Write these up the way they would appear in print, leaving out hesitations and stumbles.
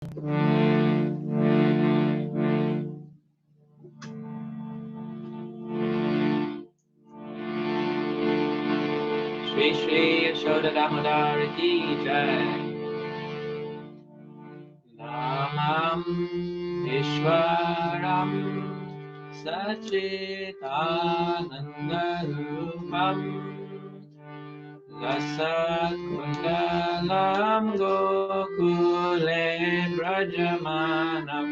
Shri Shri Yashoda Damodar Ki Jai. Namam Ishwaram Sachitanandalupam Lasatkundalam Gokule Brajamanam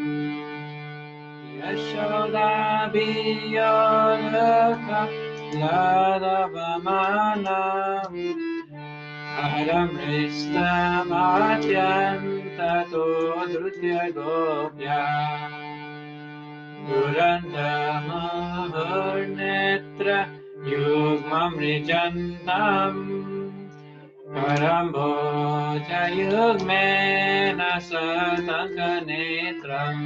Yashodabhiyolaka Ladavamanam Aram Rishtamatyantato Drutya Gopya Durandamahurnetra Yugmam Rijantam Paramboja Yugmena Satankanetram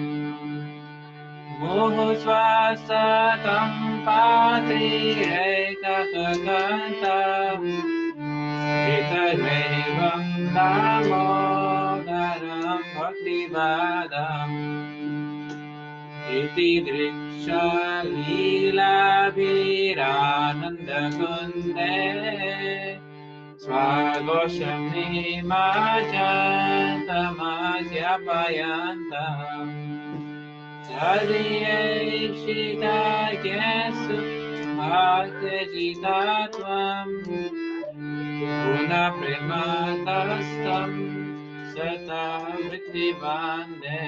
Muhuswasatam Patri Ekakakantam Vitarvevam Damodaram Bhaktivadam Iti Driksha Lila Virananda Kunde Swagosham Nimajantamasyapayantam Jadiye Shita Yesu Bhakti Jitatvam Una Prematastam Sata Vrittibande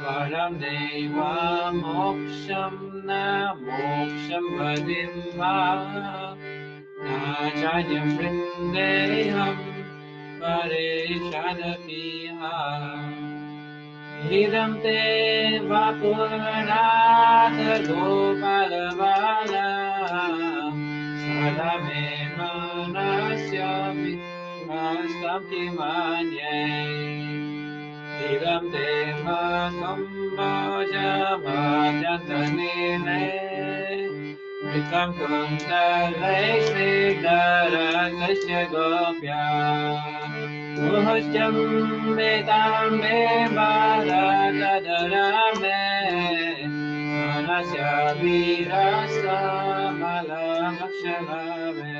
Varam Deva Moksham Na Moksham Vadimva Nachayam Vrindeham Parishadapiha Idam Te Vapurata Gopalavala Sadame Manasyami Mastam Kimanye Idam Te Makamboja Madyantanine Vikram Kundale Snigdara Kasya Gopya Muhajam Vedam Bharatadharame Manasya Virasa Malamakshalave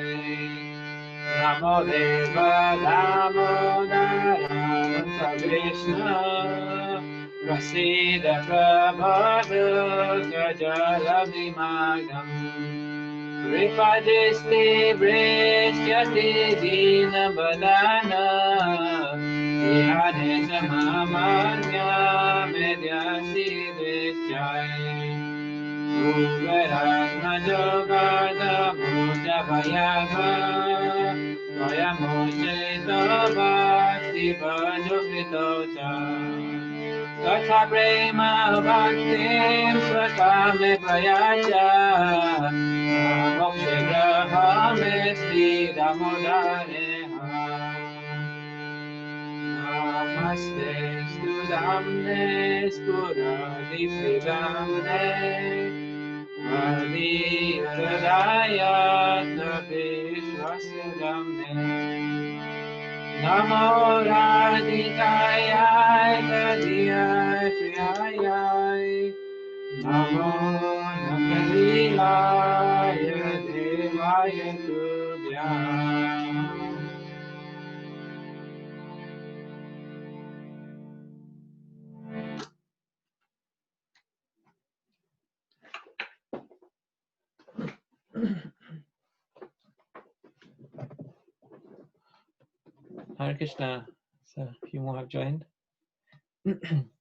Namo Deva Damodara Krishna Prasida Prabhava Kajalavimagam Ripajesti Vrishyati Dina Badana Vihane Samamanya Medyasi Vishjai Uveratma Jogada Mudha Vayaga Vayamojeta Bhakti Bhajokitocha Tatha Prema Bhaktim Swakame Prayacha Mokshe Grahame Sri Damodareha Namaste Studamne Spuradipidamne Adi Hridaya Vishwasudamne Namo Radhikaya Gadiyai Priyayai Namo Nakalilaya Devaya Tubhyam Hare Krishna. So a few more have joined.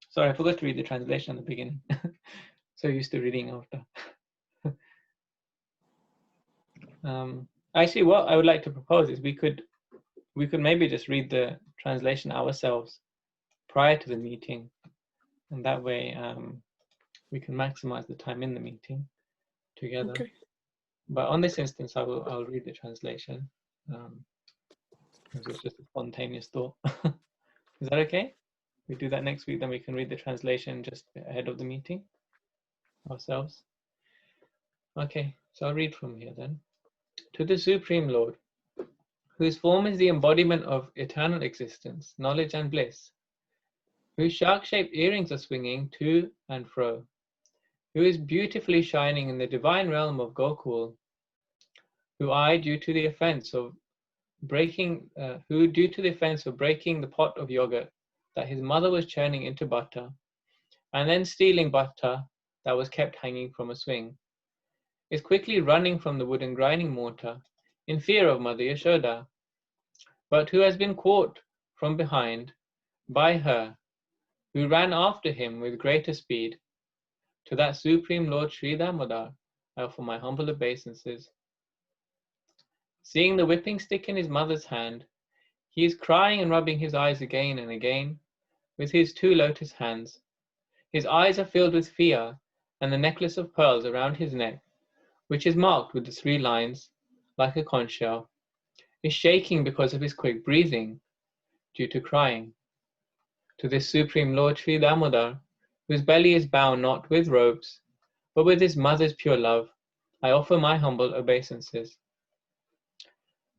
Sorry, I forgot to read the translation at the beginning. So used to reading after. Actually, what I would like to propose is we could maybe just read the translation ourselves prior to the meeting, and that way we can maximize the time in the meeting together. Okay. But on this instance, I'll read the translation. It's just a spontaneous thought. Is that okay? We do that next week, then we can read the translation just ahead of the meeting ourselves. Okay, so I'll read from here then. To the Supreme Lord, whose form is the embodiment of eternal existence, knowledge and bliss, whose shark-shaped earrings are swinging to and fro, who is beautifully shining in the divine realm of Gokul, who due to the offense of breaking the pot of yogurt that his mother was churning into butter, and then stealing butter that was kept hanging from a swing, is quickly running from the wooden grinding mortar in fear of Mother Yashoda, but who has been caught from behind by her, who ran after him with greater speed. To that Supreme Lord Sri Damodar I offer my humble obeisances. Seeing the whipping stick in his mother's hand, he is crying and rubbing his eyes again and again with his two lotus hands. His eyes are filled with fear, and the necklace of pearls around his neck, which is marked with the 3 lines, like a conch shell, is shaking because of his quick breathing, due to crying. To this Supreme Lord Sri Damodar, whose belly is bound not with ropes, but with his mother's pure love, I offer my humble obeisances.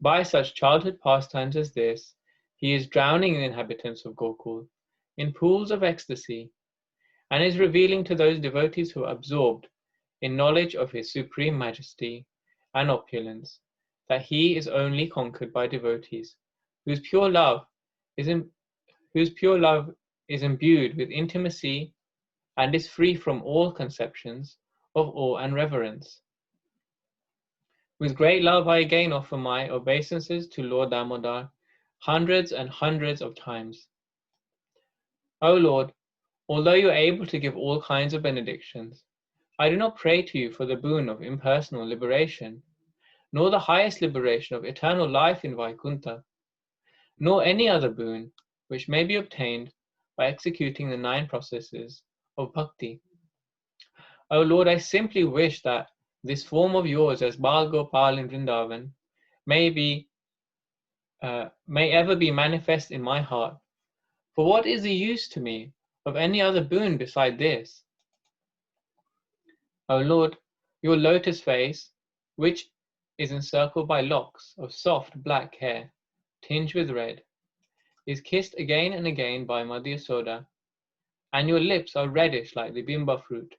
By such childhood pastimes as this, he is drowning the inhabitants of Gokul in pools of ecstasy, and is revealing to those devotees who are absorbed in knowledge of his supreme majesty and opulence, that he is only conquered by devotees whose pure love is imbued with intimacy and is free from all conceptions of awe and reverence. With great love I again offer my obeisances to Lord Damodar hundreds and hundreds of times. O Lord, although you are able to give all kinds of benedictions, I do not pray to you for the boon of impersonal liberation, nor the highest liberation of eternal life in Vaikuntha, nor any other boon which may be obtained by executing the 9 processes of bhakti. O Lord, I simply wish that this form of yours as Bal Gopal in Vrindavan may ever be manifest in my heart. For what is the use to me of any other boon beside this? O Lord, your lotus face, which is encircled by locks of soft black hair, tinged with red, is kissed again and again by Mother Yasoda, and your lips are reddish like the bimba fruit.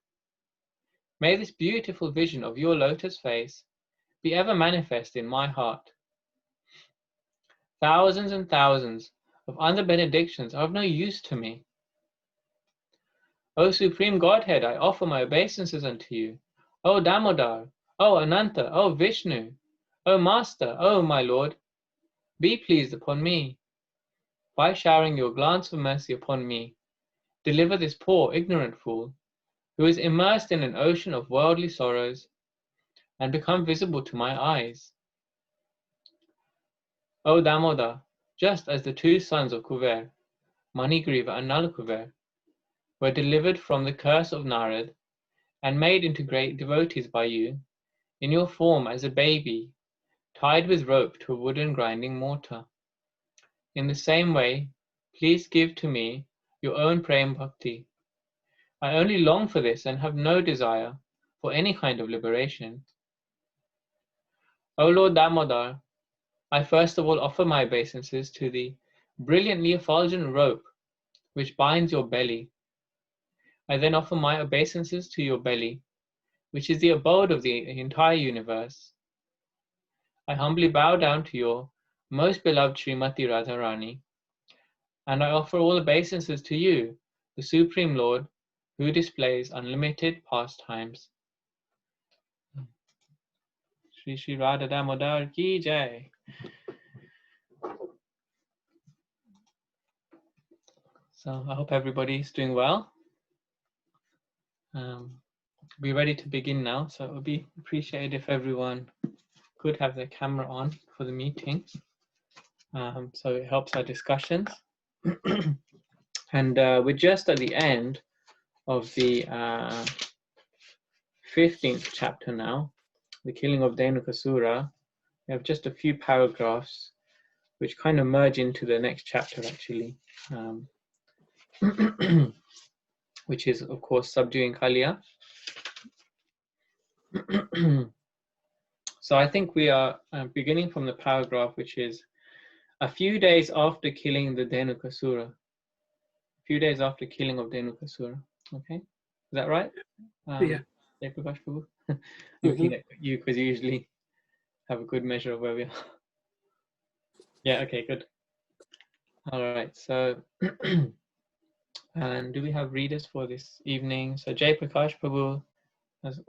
May this beautiful vision of your lotus face be ever manifest in my heart. Thousands and thousands of other benedictions are of no use to me. O Supreme Godhead, I offer my obeisances unto you. O Damodar, O Ananta, O Vishnu, O Master, O my Lord, be pleased upon me. By showering your glance of mercy upon me, deliver this poor ignorant fool, who is immersed in an ocean of worldly sorrows, and become visible to my eyes. O Damodar, just as the 2 sons of Kuver, Manigriva and Nalakuver, were delivered from the curse of Narad, and made into great devotees by you, in your form as a baby, tied with rope to a wooden grinding mortar. In the same way, please give to me your own prem bhakti. I only long for this and have no desire for any kind of liberation. O Lord Damodar, I first of all offer my obeisances to the brilliantly effulgent rope which binds your belly. I then offer my obeisances to your belly, which is the abode of the entire universe. I humbly bow down to your most beloved Srimati Radharani, and I offer all obeisances to you, the Supreme Lord, who displays unlimited pastimes. Shri Shri Radha Damodar Ki Jai. So I hope everybody's doing well. We're ready to begin now, so it would be appreciated if everyone could have their camera on for the meeting, so it helps our discussions. And we're just at the end of the 15th chapter now, the killing of Dhenukasura. We have just a few paragraphs which kind of merge into the next chapter actually, which is of course subduing Kaliya. So I think we are beginning from the paragraph which is a few days after killing the Dhenukasura. few days after killing of Dhenukasura. Okay, is that right? Yeah. Prakash Prabhu? Mhm. Looking at you because you usually have a good measure of where we are. Yeah. Okay. Good. All right. So, and do we have readers for this evening? So Jay Prakash Prabhu has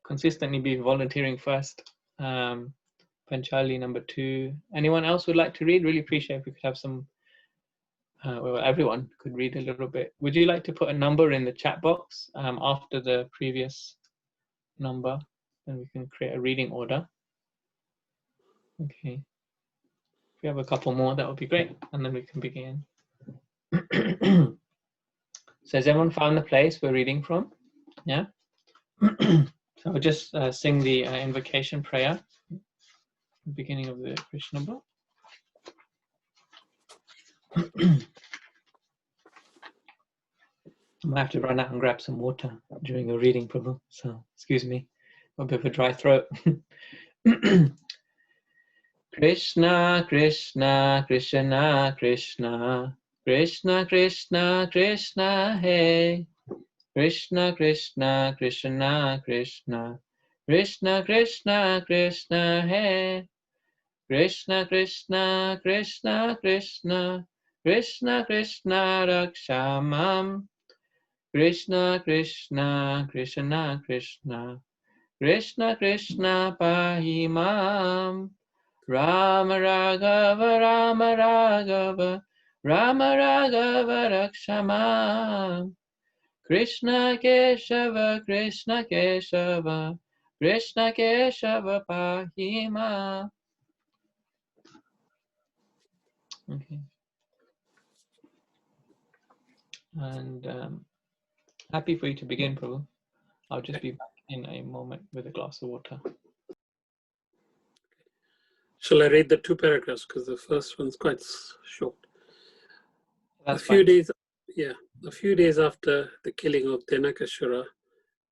consistently been volunteering first. Panchali number 2. Anyone else would like to read? Really appreciate if we could have some. Well, everyone could read a little bit. Would you like to put a number in the chat box after the previous number? Then we can create a reading order. Okay. If we have a couple more, that would be great. And then we can begin. So has everyone found the place we're reading from? Yeah? So I'll just sing the invocation prayer, beginning of the Krishna book. I might have to run out and grab some water during a reading, Prabhu. So excuse me, a bit of a dry throat. Krishna, Krishna, Krishna, Krishna, Krishna, Krishna, Krishna, hey. Krishna, Krishna, Krishna, Krishna, Krishna, Krishna, Krishna, hey. Krishna, Krishna, Krishna, Krishna, Krishna, Krishna, Rakshamam. Krishna, Krishna, Krishna, Krishna, Krishna, Krishna, Pahimam. Rama Raghava, Rama Raghava, Rama Raghava, Rakshamam. Krishna Keshava, Krishna Keshava, Krishna Keshava, Pahimam. Okay. And happy for you to begin, Prabhu. I'll just be back in a moment with a glass of water. Shall I read the 2 paragraphs because the first one's quite short? That's a few fine. days, yeah, a few days after the killing of Dhenukasura,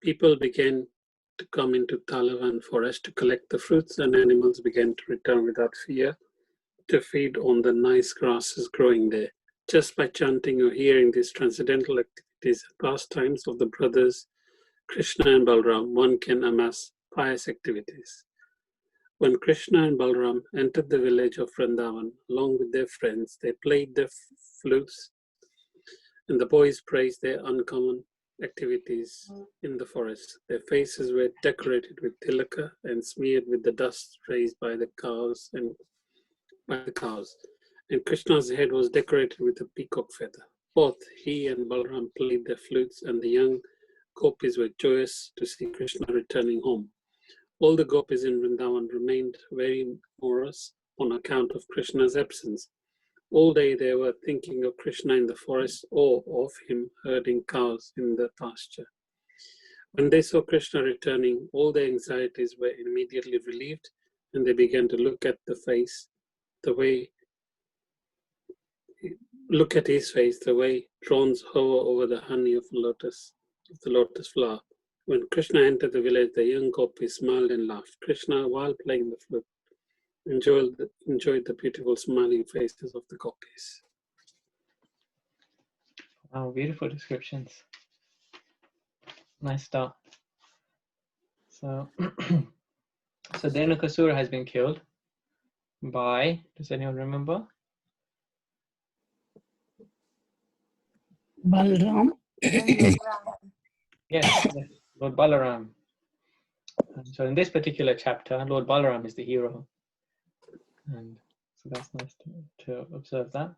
people began to come into Talavan forest to collect the fruits, and animals began to return without fear to feed on the nice grasses growing there. Just by chanting or hearing these transcendental activities and pastimes of the brothers Krishna and Balram, one can amass pious activities. When Krishna and Balram entered the village of Vrindavan, along with their friends, they played their flutes, and the boys praised their uncommon activities in the forest. Their faces were decorated with tilaka and smeared with the dust raised by the cows, and Krishna's head was decorated with a peacock feather. Both he and Balram played their flutes, and the young gopis were joyous to see Krishna returning home. All the gopis in Vrindavan remained very morose on account of Krishna's absence. All day they were thinking of Krishna in the forest or of him herding cows in the pasture. When they saw Krishna returning, all their anxieties were immediately relieved, and they began to look at his face, the way drones hover over the honey of the lotus flower. When Krishna entered the village, the young gopis smiled and laughed. Krishna, while playing the flute, enjoyed the beautiful smiling faces of the gopis. Wow, beautiful descriptions. Nice start. So, so Dhenukasura has been killed by, does anyone remember? Balram. Yes, Lord Balaram. And so in this particular chapter, Lord Balaram is the hero. And so that's nice to observe that.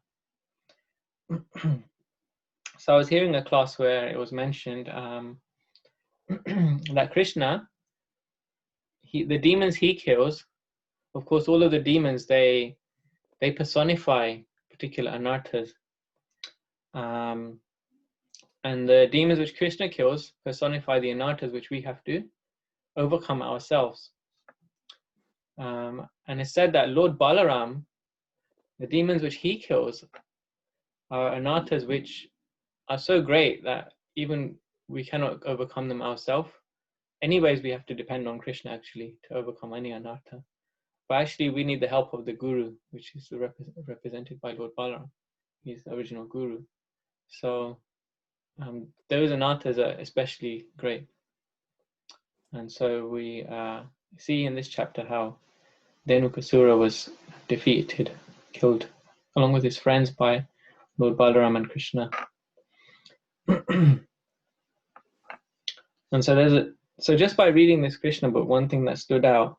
So I was hearing a class where it was mentioned that Krishna, the demons he kills, of course, all of the demons, they personify particular anarthas. And the demons which Krishna kills personify the anarthas which we have to overcome ourselves. And it's said that Lord Balaram, the demons which he kills, are anarthas which are so great that even we cannot overcome them ourselves. Anyways, we have to depend on Krishna actually to overcome any anartha. But actually, we need the help of the Guru, which is represented by Lord Balaram. He's the original Guru. So those anathas are especially great. And so we see in this chapter how Dhenukasura was defeated, killed, along with his friends by Lord Balaram and Krishna. And so just by reading this Krishna book, one thing that stood out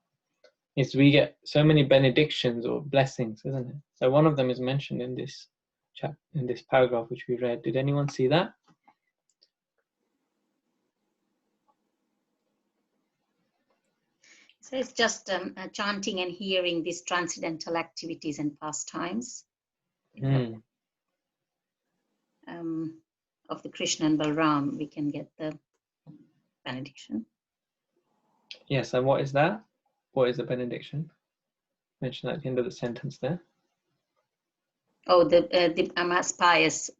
is we get so many benedictions or blessings, isn't it? So one of them is mentioned in this in this paragraph which we read. Did anyone see that? So it's just chanting and hearing these transcendental activities and pastimes of the Krishna and Balaram, we can get the benediction. Yes, and what is that? What is the benediction? Mention at the end of the sentence there. Oh, the amass pious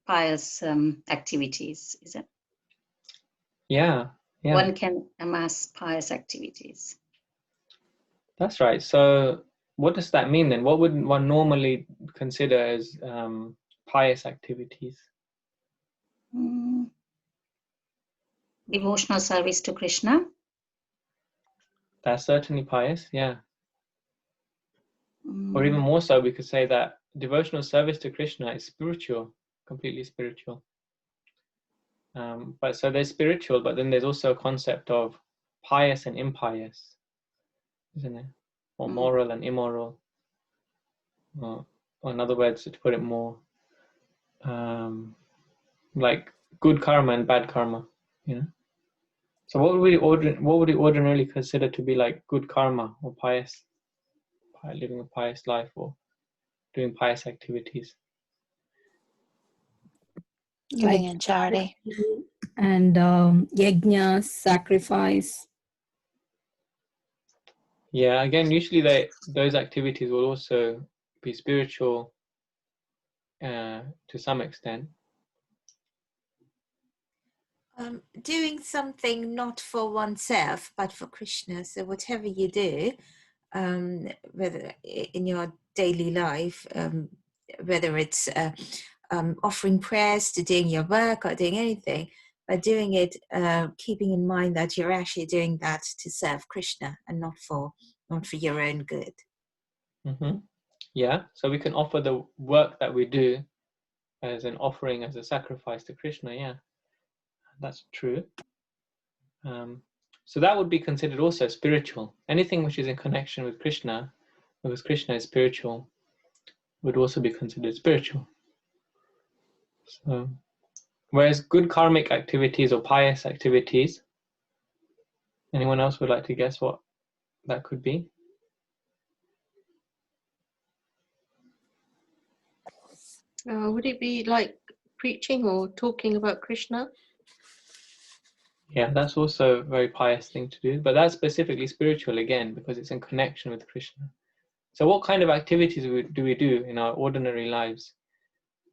activities, is it? Yeah. One can amass pious activities. That's right. So what does that mean then? What would one normally consider as pious activities? Devotional service to Krishna. That's certainly pious, yeah. Or even more so, we could say that devotional service to Krishna is spiritual, completely spiritual. But so there's spiritual, but then there's also a concept of pious and impious, isn't it? Or moral and immoral. Or in other words, to put it more, like good karma and bad karma, you know. So what would we ordinarily consider to be like good karma or pious, living a pious life or doing pious activities? Giving in charity. And yajna, sacrifice. Yeah, again, usually those activities will also be spiritual to some extent. Doing something not for oneself, but for Krishna. So whatever you do, whether in your daily life, whether it's offering prayers to doing your work or doing anything, but doing it, keeping in mind that you're actually doing that to serve Krishna and not for your own good. Yeah, so we can offer the work that we do as an offering, as a sacrifice to Krishna. Yeah, that's true. So that would be considered also spiritual. Anything which is in connection with Krishna, because Krishna is spiritual, would also be considered spiritual. So, whereas good karmic activities or pious activities, anyone else would like to guess what that could be? Would it be like preaching or talking about Krishna? Yeah, that's also a very pious thing to do, but that's specifically spiritual again, because it's in connection with Krishna. So what kind of activities do we do in our ordinary lives?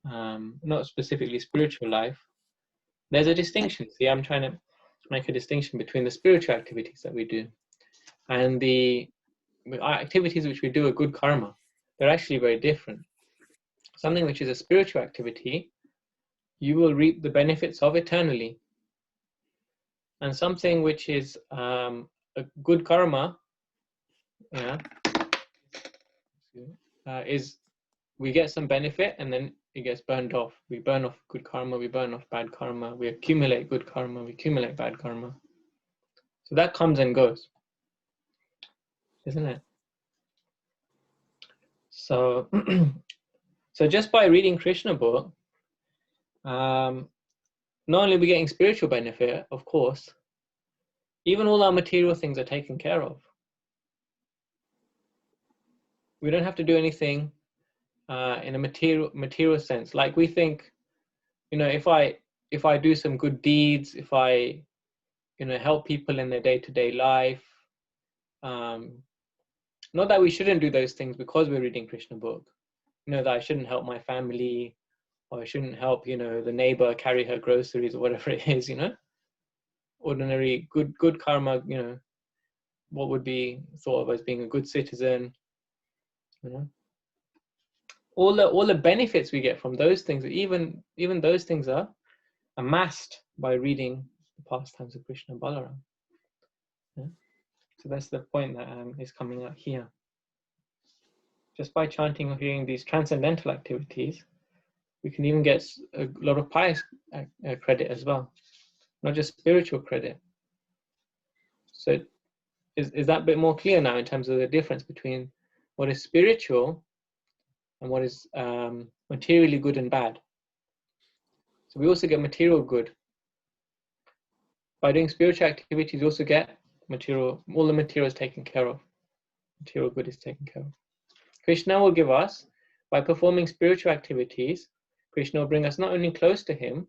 Not specifically spiritual life. There's a distinction. See, I'm trying to make a distinction between the spiritual activities that we do and the activities which we do are good karma. They're actually very different. Something which is a spiritual activity, you will reap the benefits of eternally. And something which is a good karma, is we get some benefit and then it gets burned off. We burn off good karma, we burn off bad karma, we accumulate good karma, we accumulate bad karma. So that comes and goes, isn't it? So, so just by reading Krishna book, not only are we getting spiritual benefit, of course, even all our material things are taken care of. We don't have to do anything in a material sense. Like we think, if I do some good deeds, if I help people in their day-to-day life, not that we shouldn't do those things because we're reading Krishna book, that I shouldn't help my family, or I shouldn't help the neighbor carry her groceries or whatever it is, ordinary good karma, what would be thought of as being a good citizen, all the benefits we get from those things, even those things are amassed by reading the pastimes of Krishna and Balaram. Yeah? So that's the point that is coming out here. Just by chanting or hearing these transcendental activities, we can even get a lot of pious credit as well, not just spiritual credit. So is that a bit more clear now in terms of the difference between what is spiritual and what is materially good and bad? So we also get material good. By doing spiritual activities, we also get material, all the material is taken care of. Material good is taken care of. Krishna will give us, by performing spiritual activities, Krishna will bring us not only close to him,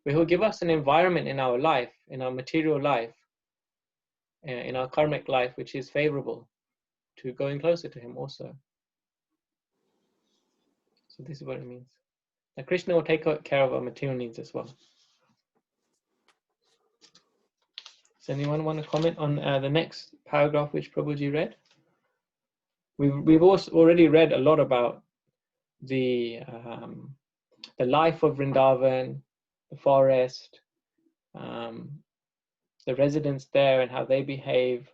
but he'll give us an environment in our life, in our material life, in our karmic life, which is favorable to going closer to him also. So this is what it means. Now Krishna will take care of our material needs as well. Does anyone want to comment on the next paragraph which Prabhuji read? We've also already read a lot about the life of Vrindavan, the forest, the residents there and how they behave.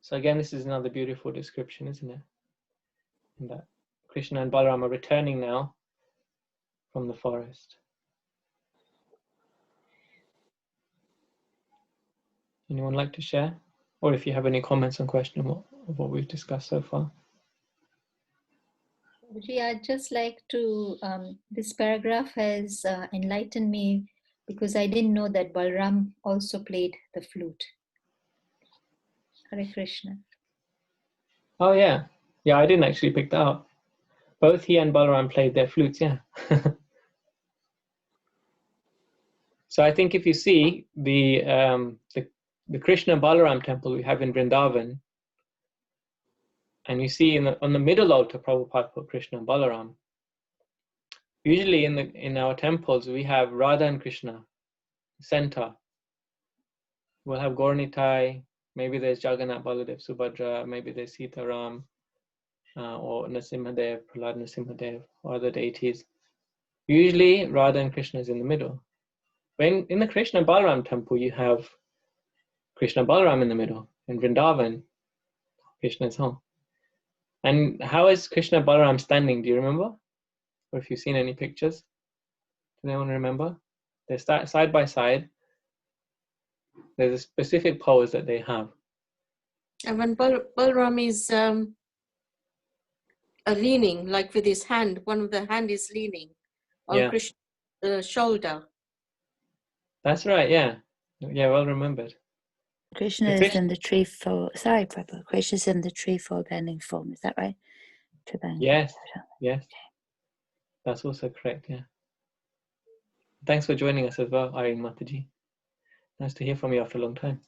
So again, this is another beautiful description, isn't it? And that Krishna and Balaram are returning now from the forest. Anyone like to share? Or if you have any comments on question of what we've discussed so far. I'd just like to, this paragraph has enlightened me because I didn't know that Balram also played the flute. Hare Krishna. Oh yeah. Yeah, I didn't actually pick that up. Both he and Balaram played their flutes, yeah. So I think if you see the Krishna Balaram temple we have in Vrindavan, and you see on the middle altar Prabhupada put Krishna and Balaram. Usually in our temples we have Radha and Krishna center. We'll have Gauranitai, maybe there's Jagannath, Baladev, Subhadra, maybe there's Sita Ram, or Narasimhadev, Prahlad Narasimhadev, or other deities. Usually Radha and Krishna is in the middle. When in the Krishna Balaram temple you have Krishna Balaram in the middle. In Vrindavan, Krishna is home. And how is Krishna Balaram standing? Do you remember? Or if you've seen any pictures? Does anyone remember? They're side by side. There's a specific pose that they have. And when Balram is leaning, like with his hand, one of the hand is leaning on Krishna's shoulder. That's right, yeah. Yeah, well remembered. Krishna is in the threefold. Sorry, Prabhu. Krishna is in the threefold bending form. Is that right? Yes. Yes. That's also correct. Yeah. Thanks for joining us as well, Irene Mataji. Nice to hear from you after a long time.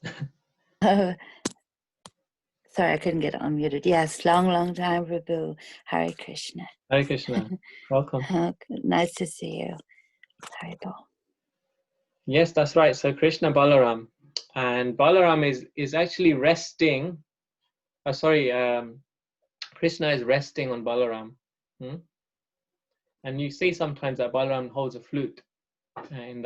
Sorry, I couldn't get unmuted. Yes, long time, Prabhu. Hare Krishna. Hare Krishna. Welcome. Nice to see you. Hare Bol. Yes, that's right. So Krishna Balaram. And Balaram is actually resting. Krishna is resting on Balaram. And you see sometimes that Balaram holds a flute in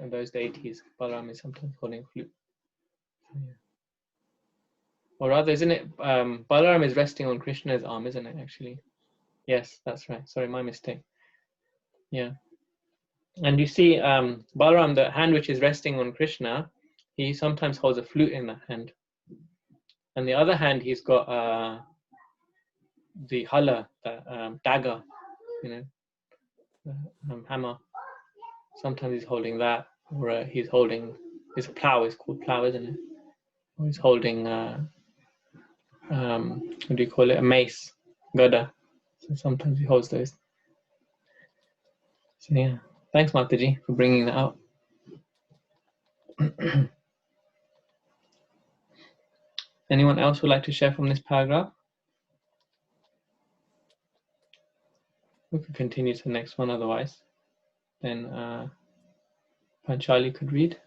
those deities. Balaram is sometimes holding a flute. Yeah. Or rather, isn't it? Balaram is resting on Krishna's arm, isn't it, actually? Yes, that's right. Sorry, my mistake. Yeah. And you see Balaram, the hand which is resting on Krishna, he sometimes holds a flute in that hand. And the other hand, he's got the hala, the dagger, the hammer. Sometimes he's holding that, or he's holding his plow. It's called plow, isn't it? Or he's holding what do you call it? A mace, gada. So sometimes he holds those. So yeah, thanks Mataji for bringing that up. Anyone else would like to share from this paragraph? We could continue to the next one otherwise. Then Panchali could read.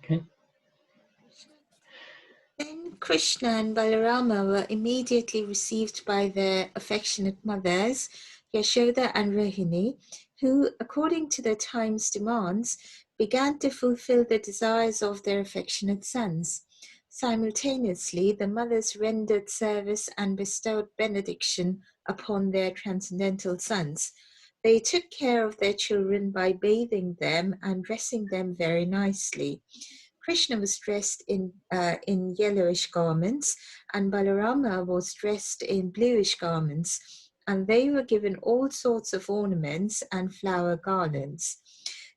Okay. Krishna and Balarama were immediately received by their affectionate mothers, Yashoda and Rohini, who, according to the time's demands, began to fulfill the desires of their affectionate sons. Simultaneously, the mothers rendered service and bestowed benediction upon their transcendental sons. They took care of their children by bathing them and dressing them very nicely. Krishna was dressed in yellowish garments, and Balarama was dressed in bluish garments, and they were given all sorts of ornaments and flower garlands.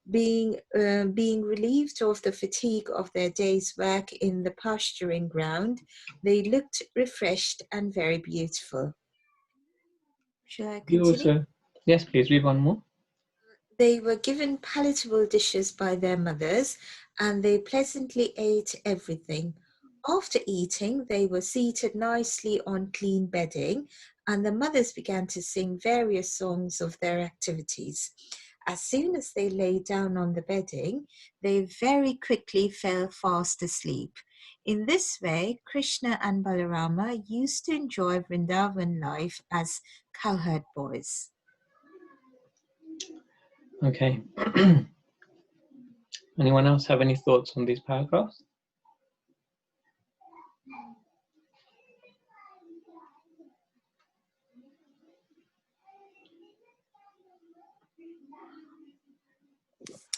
Being relieved of the fatigue of their day's work in the pasturing ground, they looked refreshed and very beautiful. Shall I You continue? also, yes, please read one more. They were given palatable dishes by their mothers, and they pleasantly ate everything. After eating, they were seated nicely on clean bedding, and the mothers began to sing various songs of their activities. As soon as they lay down on the bedding, they very quickly fell fast asleep. In this way, Krishna and Balarama used to enjoy Vrindavan life as cowherd boys. Okay. Anyone else have any thoughts on these paragraphs?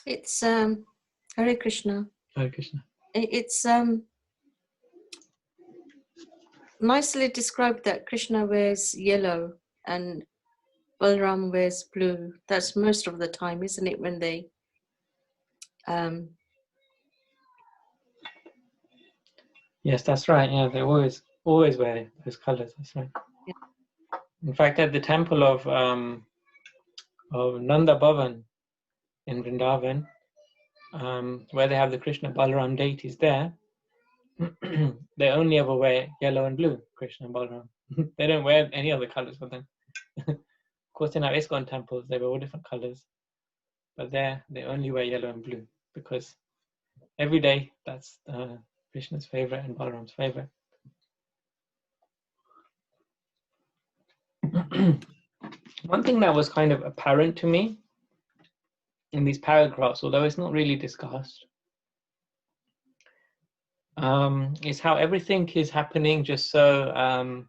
It's Hare Krishna. Hare Krishna. It's nicely described that Krishna wears yellow and Balram wears blue. That's most of the time, isn't it? When they Yes, that's right. Yeah, they always wear those colors. That's right. Yeah. In fact, at the temple of Nanda Bhavan in Vrindavan, where they have the Krishna Balaram deities there, they only ever wear yellow and blue, Krishna and Balaram. They don't wear any other colors for them. Of course, in our ISKCON temples, they wear all different colors. But there, they only wear yellow and blue because every day, that's Krishna's favorite and Balaram's favorite. One thing that was kind of apparent to me in these paragraphs, although it's not really discussed, is how everything is happening just so,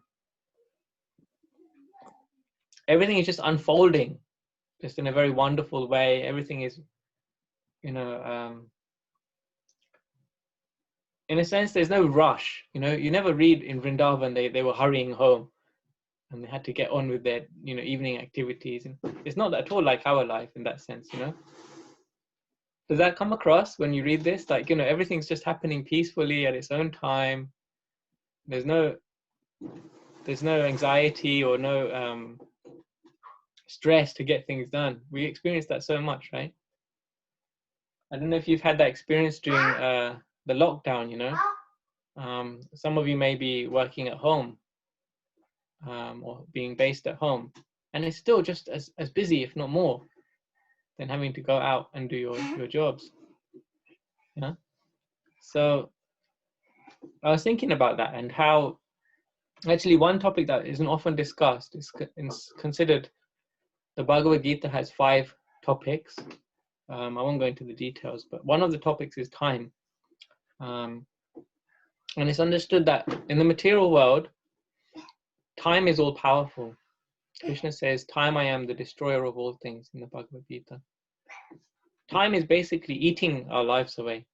everything is just unfolding just in a very wonderful way. Everything is, in a sense, there's no rush. You never read in Vrindavan they were hurrying home and they had to get on with their evening activities. And it's not at all like our life in that sense. Does that come across when you read this? Like, everything's just happening peacefully at its own time. There's no anxiety or no stress to get things done. We experience that so much, right? I don't know if you've had that experience during the lockdown. Some of you may be working at home or being based at home, and it's still just as busy, if not more, than having to go out and do your jobs. Yeah. So I was thinking about that and how actually one topic that isn't often discussed is considered. The Bhagavad Gita has 5 topics. I won't go into the details, but one of the topics is time. And it's understood that in the material world, time is all powerful. Krishna says, "Time I am the destroyer of all things" in the Bhagavad Gita. Time is basically eating our lives away.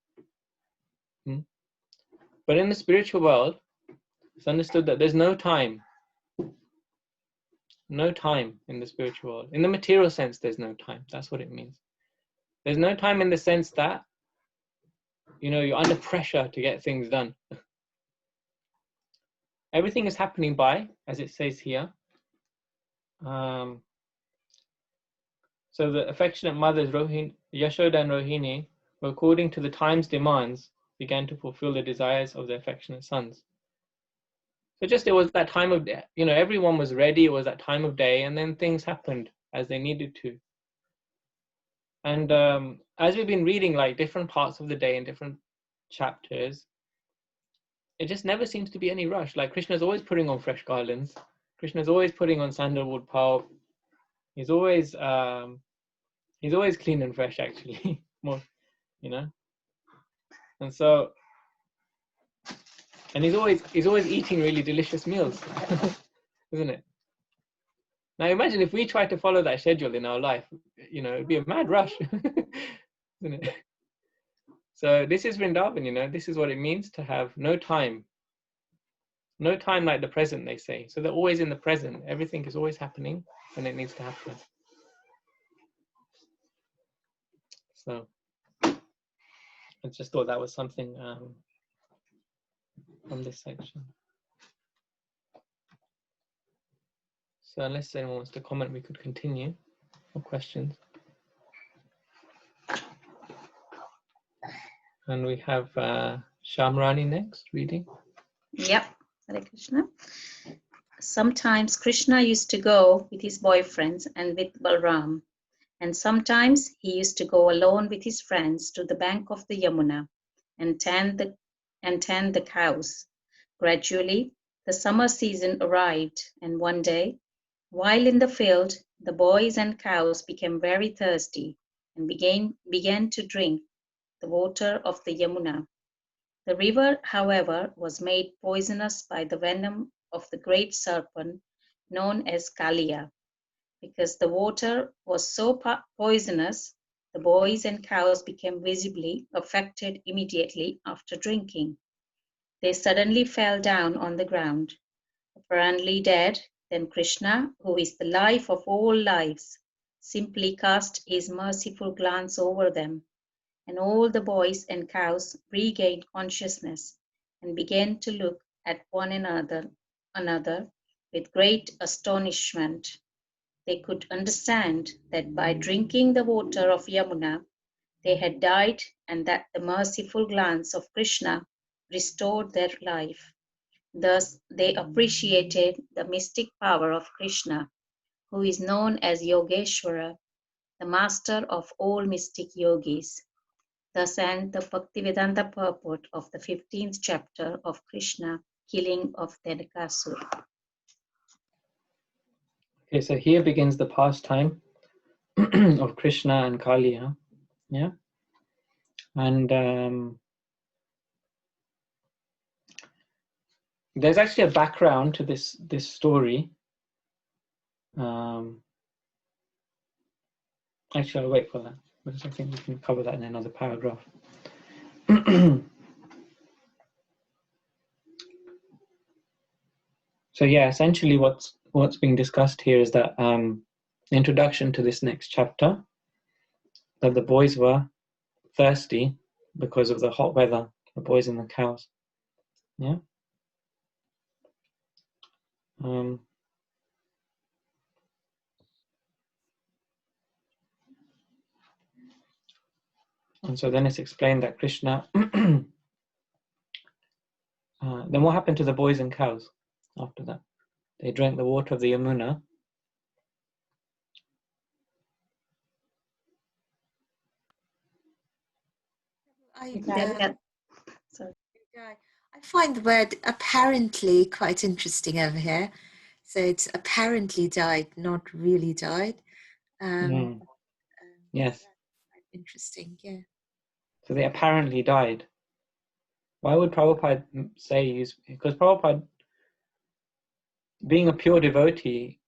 But in the spiritual world, it's understood that there's no time. No time in the spiritual world. In the material sense, there's no time. That's what it means. There's no time in the sense that, you're under pressure to get things done. Everything is happening by, as it says here. So the affectionate mothers, Yashoda and Rohini, were according to the time's demands, began to fulfill the desires of their affectionate sons. So just it was that time of day, everyone was ready, it was that time of day, and then things happened as they needed to. And as we've been reading like different parts of the day in different chapters, it just never seems to be any rush. Like Krishna's always putting on fresh garlands. Krishna's always putting on sandalwood pulp. He's always clean and fresh, actually. More, you know. And so, and he's always eating really delicious meals, isn't it? Now imagine if we try to follow that schedule in our life, you know, it'd be a mad rush, isn't it? So this is Vrindavan, you know, this is what it means to have no time. No time like the present, they say. So they're always in the present. Everything is always happening when it needs to happen. So I just thought that was something from this section. So unless anyone wants to comment, we could continue. Or questions. And we have Shamrani next, reading. Yep, Hare Krishna. Sometimes Krishna used to go with his boyfriends and with Balram, and sometimes he used to go alone with his friends to the bank of the Yamuna and tend the cows. Gradually, the summer season arrived, and one day, while in the field, the boys and cows became very thirsty and began to drink the water of the Yamuna. The river, however, was made poisonous by the venom of the great serpent known as Kaliya. Because the water was so poisonous, the boys and cows became visibly affected immediately after drinking. They suddenly fell down on the ground, apparently dead. Then Krishna, who is the life of all lives, simply cast his merciful glance over them, and all the boys and cows regained consciousness and began to look at one another with great astonishment. They could understand that by drinking the water of Yamuna, they had died, and that the merciful glance of Krishna restored their life. Thus, they appreciated the mystic power of Krishna, who is known as Yogeshwara, the master of all mystic yogis. Thus ends the Bhaktivedanta purport of the 15th chapter of Krishna, killing of Denakasura. Okay, so here begins the pastime of Krishna and Kaliya. Yeah. And there's actually a background to this story. Actually, I'll wait for that, because I think we can cover that in another paragraph. So yeah, essentially what's being discussed here is that introduction to this next chapter, that the boys were thirsty because of the hot weather, the boys and the cows. Yeah. And so then it's explained that Krishna, then what happened to the boys and cows after that? They drank the water of the Yamuna. I find the word apparently quite interesting over here. So it's apparently died, not really died. Yes. Interesting, yeah. So they apparently died. Why would Prabhupada say, because Prabhupada, being a pure devotee,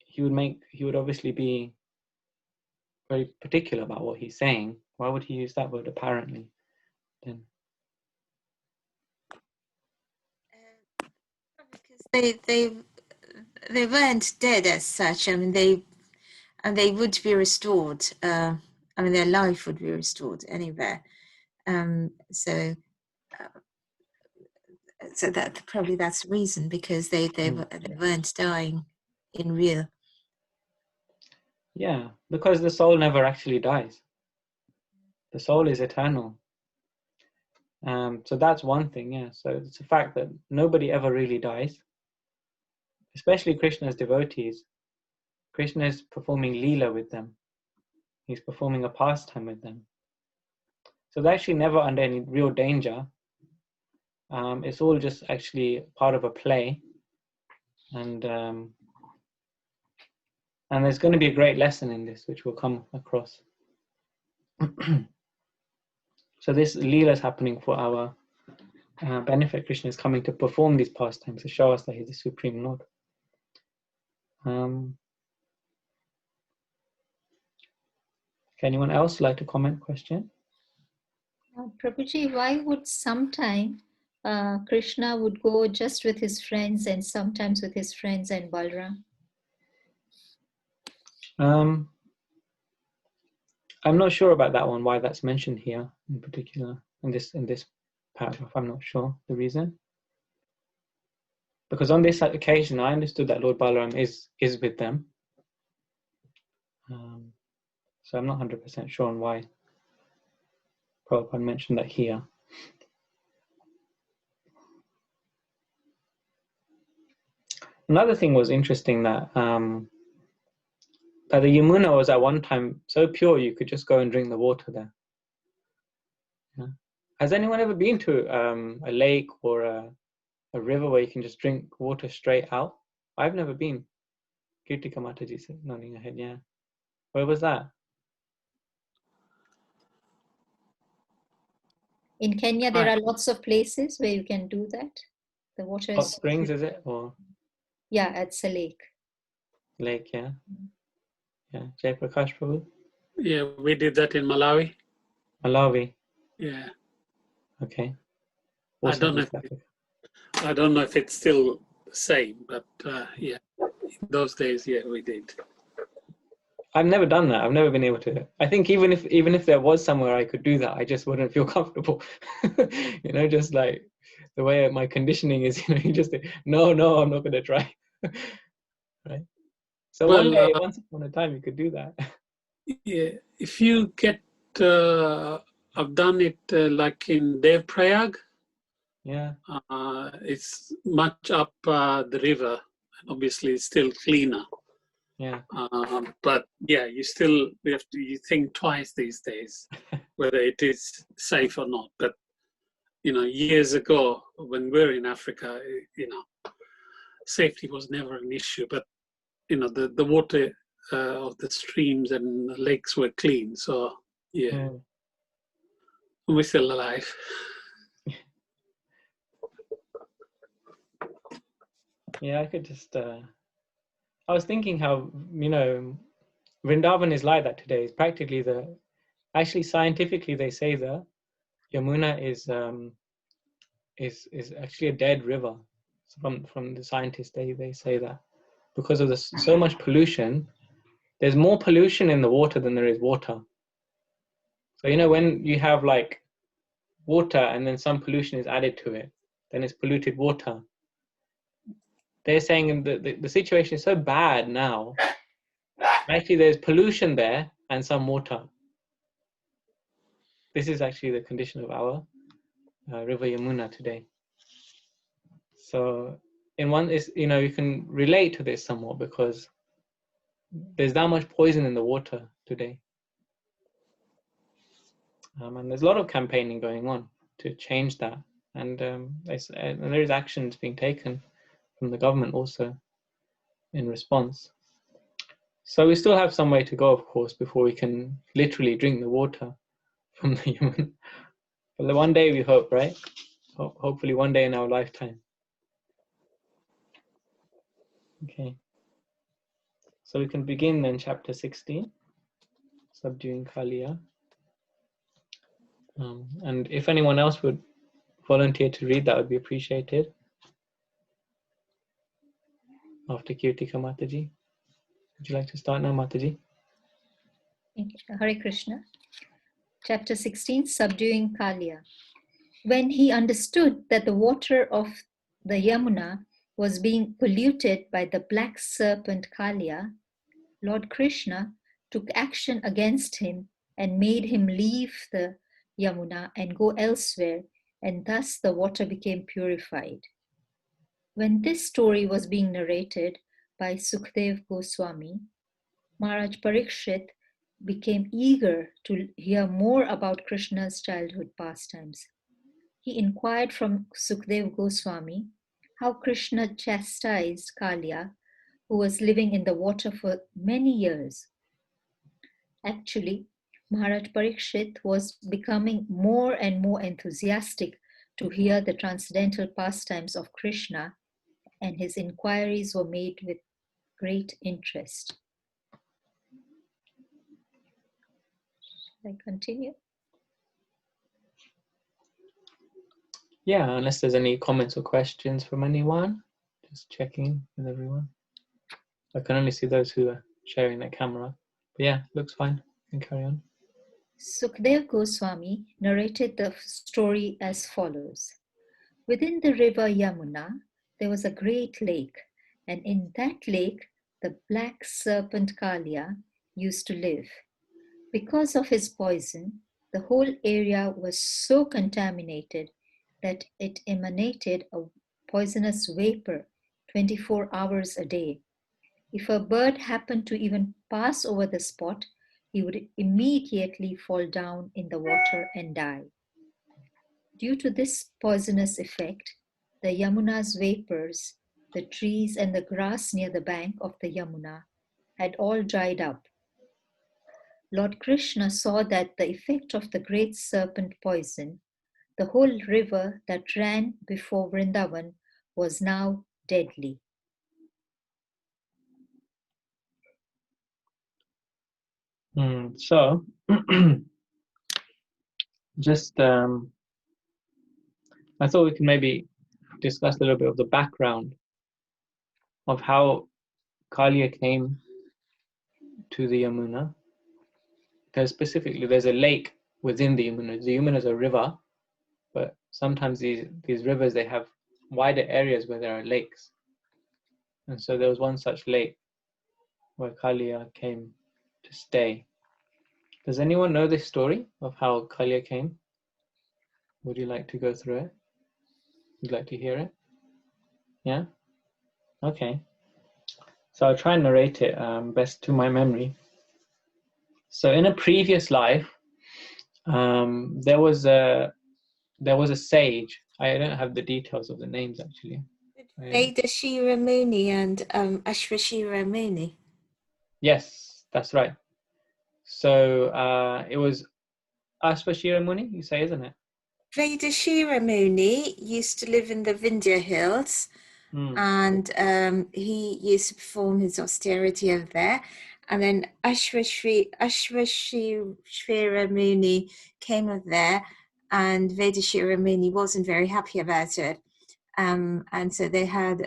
he would obviously be very particular about what he's saying. Why would he use that word apparently then? Because they weren't dead as such. I mean, they would be restored. I mean, their life would be restored anywhere. So that probably that's the reason, because they weren't dying in real. Yeah, because the soul never actually dies. The soul is eternal. So that's one thing, yeah. So it's a fact that nobody ever really dies, especially Krishna's devotees. Krishna is performing Leela with them. He's performing a pastime with them. So they're actually never under any real danger. It's all just actually part of a play, and there's going to be a great lesson in this, which we'll come across. So this Leela is happening for our benefit. Krishna is coming to perform these pastimes to show us that he's the Supreme Lord. Anyone else like to comment? Question? Prabhuji, why would sometime Krishna would go just with his friends and sometimes with his friends and Balram? I'm not sure about that one, why that's mentioned here in particular, in this paragraph. I'm not sure the reason. Because on this occasion, I understood that Lord Balaram is with them. So I'm not 100% sure on why Prabhupada mentioned that here. Another thing was interesting that the Yamuna was at one time so pure you could just go and drink the water there. Yeah. Has anyone ever been to a lake or a river where you can just drink water straight out? I've never been. Kirtika Mataji said, nodding her head, yeah. Where was that? In Kenya, there are lots of places where you can do that. The water Hot is... springs, is it? Or Yeah, it's a lake. lake, yeah. Yeah. Jai Prakash Prabhu? Yeah, we did that in Malawi. Malawi. Yeah. Okay. I Also don't know. East Africa. I don't know if it's still the same, but yeah, in those days, yeah, we did. I've never done that. I've never been able to. I think even if there was somewhere I could do that, I just wouldn't feel comfortable. Just like the way my conditioning is, you just think, no, I'm not going to try. Right? So Well, once upon a time, you could do that. Yeah, if you get, I've done it like in Dev Prayag. Yeah. It's much up the river, and obviously it's still cleaner. Yeah. But yeah, you think twice these days whether it is safe or not. But years ago when we were in Africa, safety was never an issue. But the water of the streams and the lakes were clean. So yeah, we're still alive. Yeah, I could just. I was thinking how Vrindavan is like that today. It's practically actually scientifically they say the Yamuna is actually a dead river. From the scientists, they say that because of so much pollution, there's more pollution in the water than there is water. So when you have like water and then some pollution is added to it, then it's polluted water. They're saying the situation is so bad now. Actually, there's pollution there and some water. This is actually the condition of our river Yamuna today. So in one is you can relate to this somewhat because there's that much poison in the water today. And there's a lot of campaigning going on to change that. And there is actions being taken from the government also in response. So we still have some way to go, of course, before we can literally drink the water from the Yamuna. But one day we hope, right? Hopefully one day in our lifetime. Okay. So we can begin then chapter 16, subduing Kaliya. And if anyone else would volunteer to read, that would be appreciated. After Kirtika Mataji. Would you like to start now, Mataji? Hare Krishna. Chapter 16, Subduing Kaliya. When he understood that the water of the Yamuna was being polluted by the black serpent Kaliya, Lord Krishna took action against him and made him leave the Yamuna and go elsewhere, and thus the water became purified. When this story was being narrated by Sukhdev Goswami, Maharaj Parikshit became eager to hear more about Krishna's childhood pastimes. he inquired from Sukdev Goswami how Krishna chastised Kalia, who was living in the water for many years. Actually, Maharaj Parikshit was becoming more and more enthusiastic to hear the transcendental pastimes of Krishna, and his inquiries were made with great interest. Shall I continue? Yeah, unless there's any comments or questions from anyone. Just checking with everyone. I can only see those who are sharing their camera. But yeah, looks fine. You can carry on. Sukdev Goswami narrated the story as follows. Within the river Yamuna, there was a great lake, and in that lake, the black serpent Kalia used to live. Because of his poison, the whole area was so contaminated that it emanated a poisonous vapor 24 hours a day. If a bird happened to even pass over the spot, he would immediately fall down in the water and die. Due to this poisonous effect, the Yamuna's vapors, the trees and the grass near the bank of the Yamuna had all dried up. Lord Krishna saw that the effect of the great serpent poison, the whole river that ran before Vrindavan was now deadly. So, just I thought we could maybe discuss a little bit of the background of how Kalia came to the Yamuna. Because specifically, there's a lake within the Yamuna. The Yamuna is a river, but sometimes these rivers, they have wider areas where there are lakes. And so there was one such lake where Kalia came to stay. Does anyone know this story of how Kalia came? Would you like to go through it? Would you like to hear it? Yeah? Okay. So I'll try and narrate it best to my memory. So in a previous life, there was a sage. I don't have the details of the names actually. Vedashira Muni and Ashvashira Muni. Yes, that's right. So it was Ashvashira Muni, you say, isn't it? Vedashira Muni used to live in the Vindhya Hills, and he used to perform his austerity over there. And then Ashvashira Muni came over there, and Vedashira Muni wasn't very happy about it. And so they had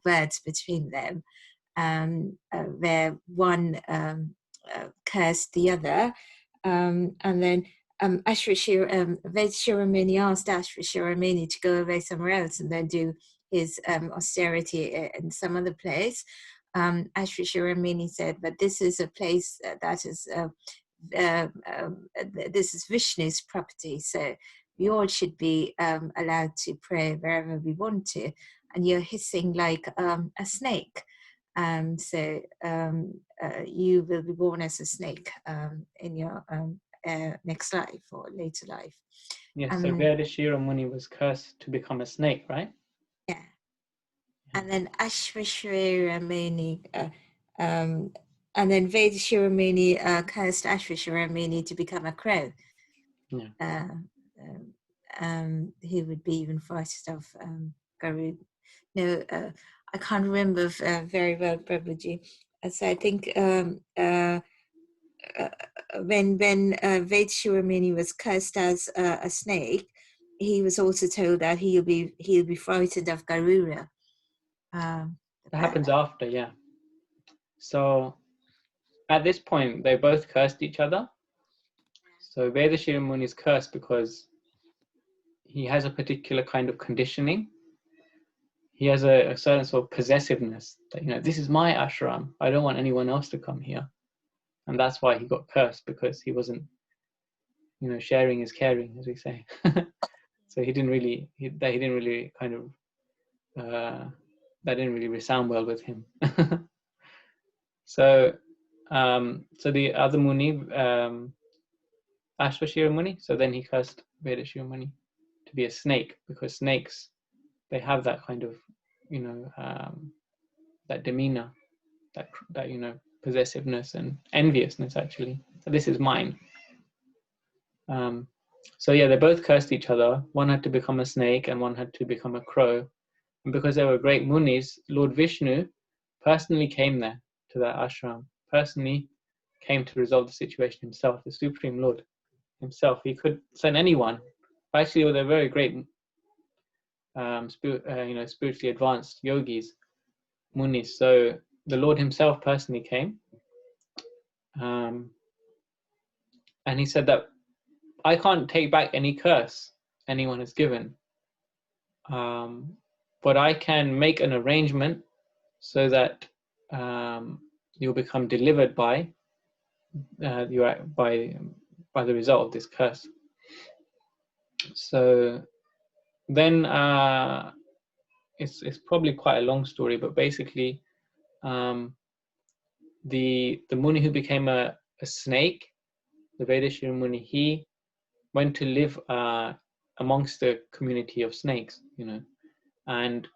words between them, where one cursed the other, and then Vedashira Muni asked Ashvashira Muni to go away somewhere else and then do his austerity in some other place. Ashvashira Muni said, but this is a place that is this is Vishnu's property, so we all should be allowed to pray wherever we want to, and you're hissing like a snake. So you will be born as a snake in your next life or later life. Yes, so Vedashira Muni was cursed to become a snake, right? Yeah. And then Ashvashira Muni, and then Vedashira Muni cursed Ashvashira Muni to become a crow. Yeah. He would be even frightened of Garud. No, I can't remember very well, Prabhuji. So I think when Vedashira Muni was cursed as a snake, he was also told that he'll be frightened of Garuda. That happens after, yeah. So at this point, they both cursed each other. So Vedashira Muni is cursed because he has a particular kind of conditioning. He has a certain sort of possessiveness that, this is my ashram. I don't want anyone else to come here. And that's why he got cursed, because he wasn't, sharing is caring, as we say. So he didn't really that didn't really resound well with him. So the other Muni, Ashwa Shiromuni. So then he cursed Veda Shiromuni to be a snake, because snakes, they have that kind of, that demeanor, that possessiveness and enviousness, actually. So this is mine. So yeah, they both cursed each other. One had to become a snake and one had to become a crow. And because they were great munis, Lord Vishnu personally came there to that ashram, personally came to resolve the situation himself, the Supreme Lord himself. He could send anyone. Actually, they're very great, spiritually advanced yogis, munis. So the Lord himself personally came, and he said that I can't take back any curse anyone has given, but I can make an arrangement so that you'll become delivered by by the result of this curse. So then it's probably quite a long story, but basically the Muni who became a snake, the Vedashira Muni, he went to live amongst the community of snakes, and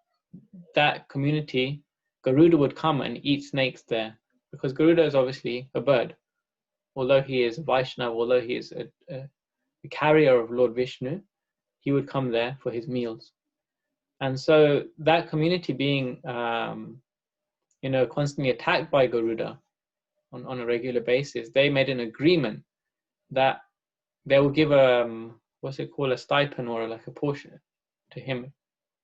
that community, Garuda would come and eat snakes there, because Garuda is obviously a bird. Although he is a Vaishnava, although he is a carrier of Lord Vishnu, he would come there for his meals. And so that community being, constantly attacked by Garuda on a regular basis, they made an agreement that they will give a stipend or like a portion to him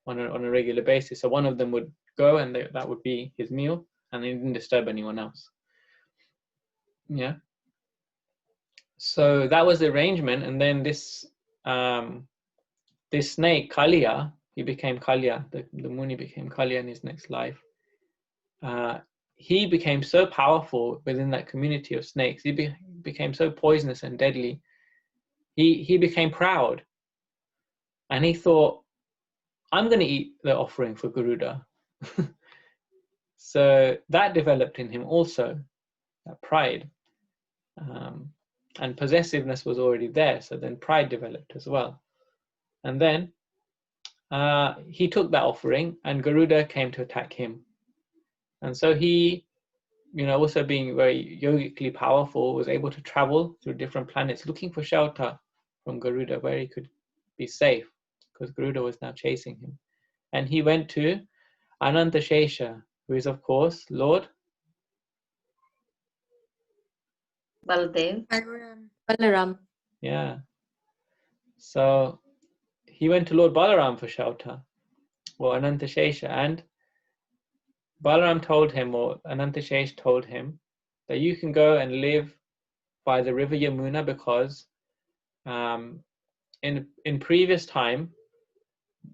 on a regular basis. So one of them would go and that would be his meal, and they didn't disturb anyone else. Yeah. So that was the arrangement, and then this snake Kalia, he became Kalia. The Muni became Kalia in his next life. He became so powerful within that community of snakes. He became so poisonous and deadly. He became proud, and he thought, I'm going to eat the offering for Garuda. So that developed in him also, that pride. And possessiveness was already there, so then pride developed as well. And then he took that offering, and Garuda came to attack him. And so he, also being very yogically powerful, was able to travel through different planets looking for shelter from Garuda, where he could be safe, because Garuda was now chasing him. And he went to Anantashesha, who is, of course, Lord Baldev. Balaram. Yeah. So he went to Lord Balaram for shelter, or Anantashesha, and Balaram told him, or Anantashesha told him, that you can go and live by the river Yamuna, because in previous time,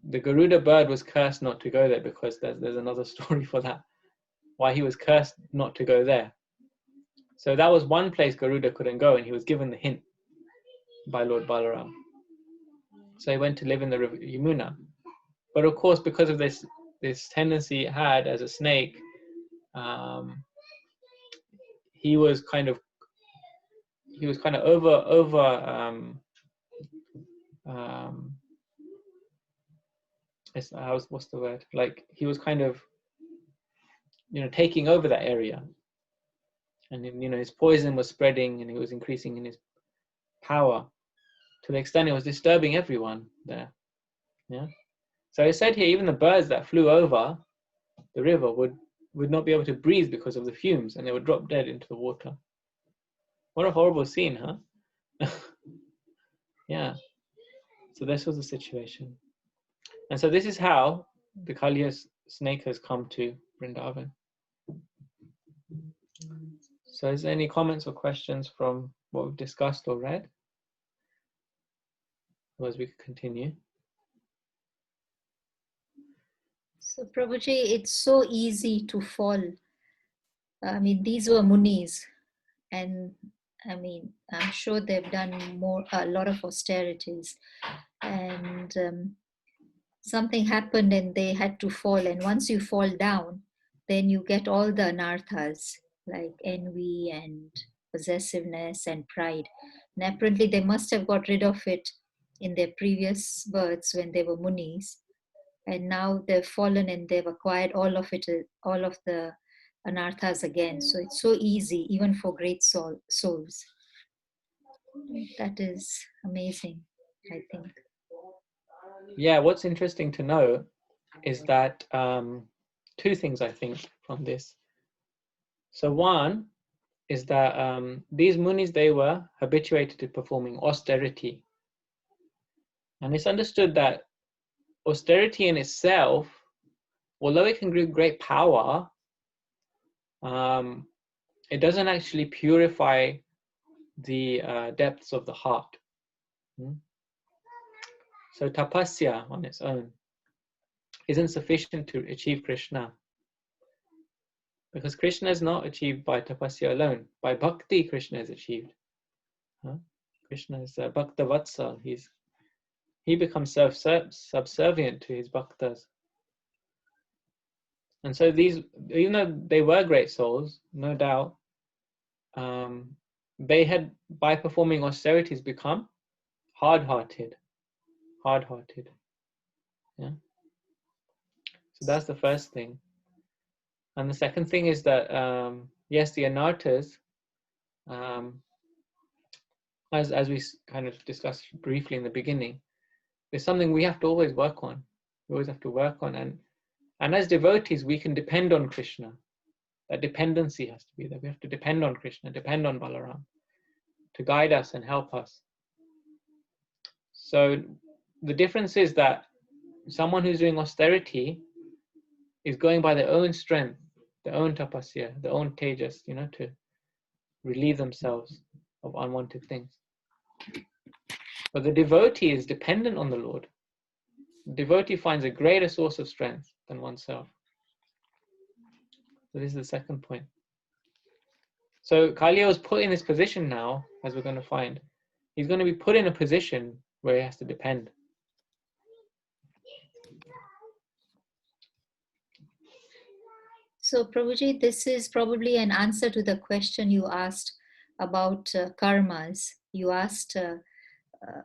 the Garuda bird was cursed not to go there, because there's another story for that, why he was cursed not to go there. So that was one place Garuda couldn't go, and he was given the hint by Lord Balaram. So he went to live in the river Yamuna. But of course, because of this tendency it had as a snake, he was kind of what's the word? Like, he was kind of, taking over that area, and his poison was spreading, and he was increasing in his power to the extent it was disturbing everyone there. Yeah. So it said here, even the birds that flew over the river would not be able to breathe because of the fumes, and they would drop dead into the water. What a horrible scene, huh? Yeah. So this was the situation. And so this is how the Kaliya snake has come to Vrindavan. So is there any comments or questions from what we've discussed or read? Otherwise we could continue. So Prabhuji, it's so easy to fall. I mean, these were munis, and I mean, I'm sure they've done a lot of austerities, and something happened and they had to fall. And once you fall down, then you get all the anarthas like envy and possessiveness and pride. And apparently they must have got rid of it in their previous births when they were munis. And now they've fallen and they've acquired all of it, all of the anarthas again. So it's so easy, even for great souls. That is amazing, I think. Yeah, what's interesting to know is that two things I think from this. So one is that these munis, they were habituated to performing austerity. And it's understood that austerity in itself, although it can give great power, it doesn't actually purify the depths of the heart. So tapasya on its own isn't sufficient to achieve Krishna. Because Krishna is not achieved by tapasya alone. By bhakti, Krishna is achieved. Krishna is Bhakta Vatsal. He becomes subservient to his bhaktas. And so these, even though they were great souls, no doubt, they had, by performing austerities, become hard-hearted. Yeah. So that's the first thing. And the second thing is that, yes, the anarthas, as we kind of discussed briefly in the beginning, is something we have to always work on. We always have to work on. And as devotees, we can depend on Krishna. That dependency has to be there. We have to depend on Krishna, depend on Balaram to guide us and help us. So the difference is that someone who's doing austerity is going by their own strength, their own tapasya, their own tejas, to relieve themselves of unwanted things. But the devotee is dependent on the Lord. The devotee finds a greater source of strength than oneself. So this is the second point. So Kaliya was put in this position now, as we're going to find. He's going to be put in a position where he has to depend. So Prabhuji, this is probably an answer to the question you asked about karmas. You asked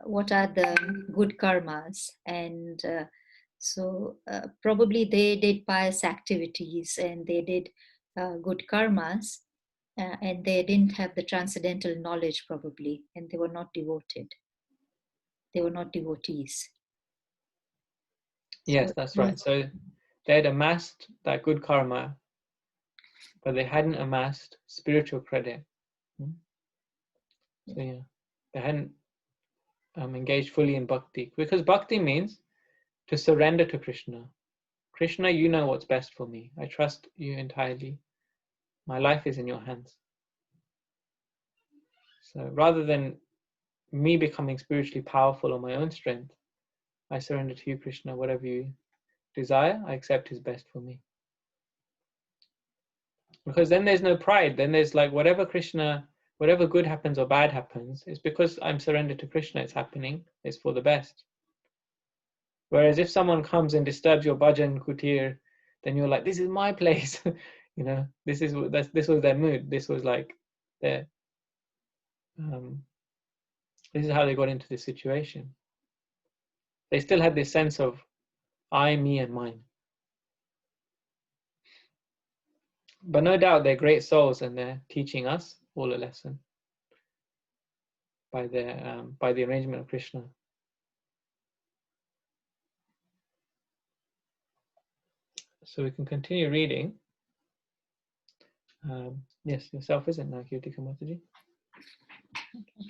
what are the good karmas, and so probably they did pious activities and they did good karmas, and they didn't have the transcendental knowledge probably, and they were not devoted. They were not devotees. Yes, that's right. So they had amassed that good karma, but they hadn't amassed spiritual credit. So yeah, they hadn't engaged fully in bhakti. Because bhakti means to surrender to Krishna. Krishna, you know what's best for me. I trust you entirely. My life is in your hands. So rather than me becoming spiritually powerful on my own strength, I surrender to you, Krishna. Whatever you desire, I accept is best for me. Because then there's no pride. Then there's like whatever good happens or bad happens, it's because I'm surrendered to Krishna. It's happening. It's for the best. Whereas if someone comes and disturbs your bhajan kutir, then you're like, this is my place. This was their mood. This was like their. This is how they got into this situation. They still had this sense of I, me, and mine. But no doubt they're great souls and they're teaching us all a lesson by the arrangement of Krishna. So we can continue reading. Yes, yourself isn't now, Kirtika Mataji. Okay.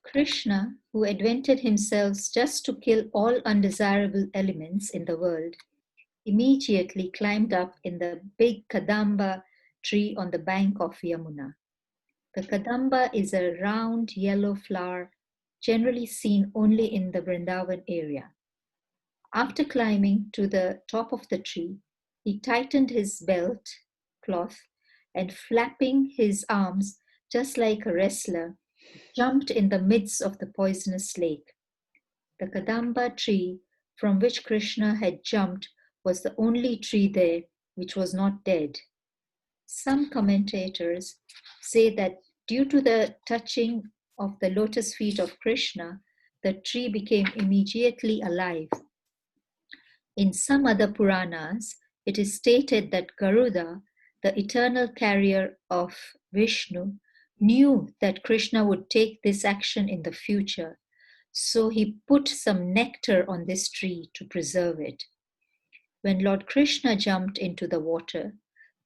Krishna, who invented himself just to kill all undesirable elements in the world, immediately climbed up in the big Kadamba tree on the bank of Yamuna. The Kadamba is a round yellow flower generally seen only in the Vrindavan area. After climbing to the top of the tree, he tightened his belt cloth and flapping his arms just like a wrestler, jumped in the midst of the poisonous lake. The Kadamba tree from which Krishna had jumped was the only tree there which was not dead. Some commentators say that due to the touching of the lotus feet of Krishna, the tree became immediately alive. In some other Puranas, it is stated that Garuda, the eternal carrier of Vishnu, knew that Krishna would take this action in the future, so he put some nectar on this tree to preserve it. When Lord Krishna jumped into the water,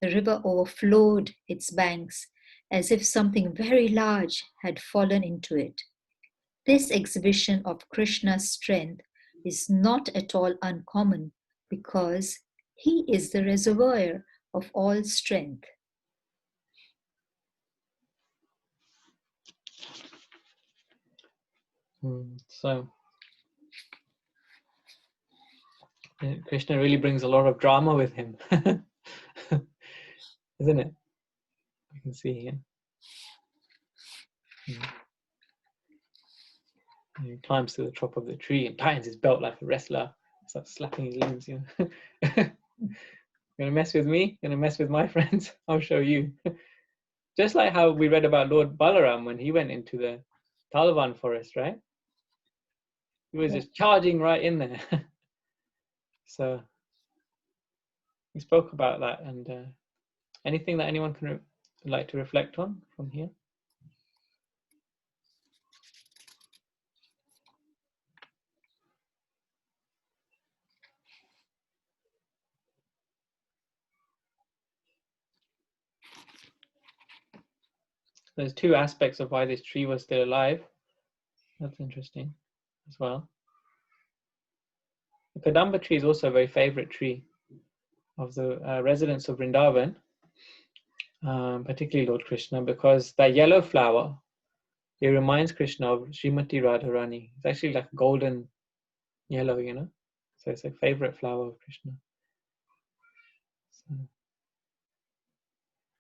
the river overflowed its banks as if something very large had fallen into it. This exhibition of Krishna's strength is not at all uncommon because he is the reservoir of all strength. So Krishna really brings a lot of drama with him, isn't it? You can see here. He climbs to the top of the tree and tightens his belt like a wrestler. Starts slapping his limbs, you know. Gonna mess with me? Gonna mess with my friends? I'll show you. Just like how we read about Lord Balaram when he went into the Talvan forest, right? He was just charging right in there. So we spoke about that, and anything that anyone can like to reflect on from here? There's two aspects of why this tree was still alive. That's interesting as well. The Kadamba tree is also a very favorite tree of the residents of Vrindavan, particularly Lord Krishna, because that yellow flower, it reminds Krishna of Srimati Radharani. It's actually like golden yellow, you know. So it's a favorite flower of Krishna. So,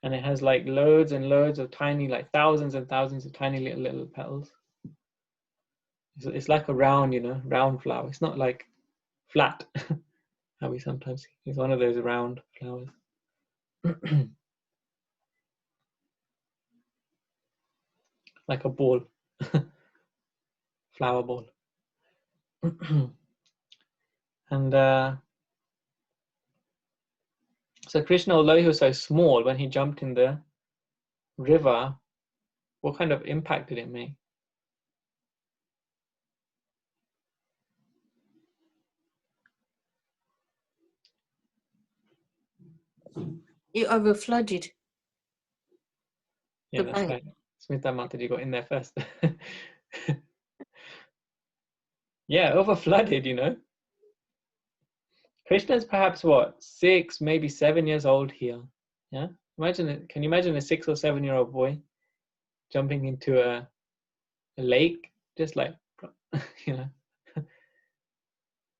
and it has like loads and loads of tiny, like thousands and thousands of tiny little petals. It's like a round, you know, round flower. It's not like flat, how we sometimes see. It's one of those round flowers. Like a ball, flower ball. And so Krishna, although he was so small, when he jumped in the river, what kind of impact did it make? You overflooded Yeah, the that's bank. right. Smita Mataji got in there first. Yeah, overflooded, you know. Krishna's perhaps what, 6, maybe 7 years old here. Yeah, imagine it. Can you imagine a 6 or 7-year-old boy jumping into a lake, just like, you know?